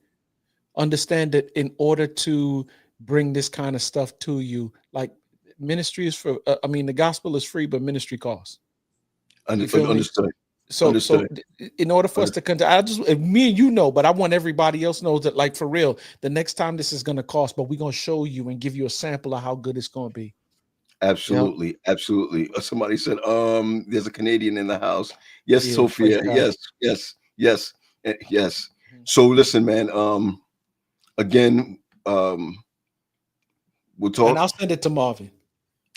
Understand that in order to bring this kind of stuff to you, like ministry is for, the gospel is free, but ministry costs. You feel me? Understood. So Understood. in order for us to continue, me and you know, but I want everybody else knows that, like, for real, the next time this is going to cost, but we're going to show you and give you a sample of how good it's going to be. Absolutely. Absolutely. Somebody said, there's a Canadian in the house. Yes, yeah, Sophia. Yes. So listen, man, again, we'll talk. And I'll send it to Marvin.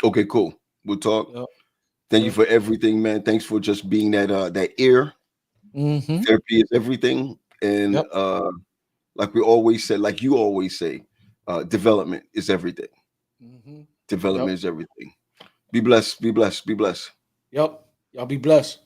Okay, cool. We'll talk. Yep. Thank you for everything, man. Thanks for just being that ear. Therapy is everything. And like we always said, like you always say, development is everything. Development is everything. Be blessed. Be blessed. Be blessed. Yep. Y'all be blessed.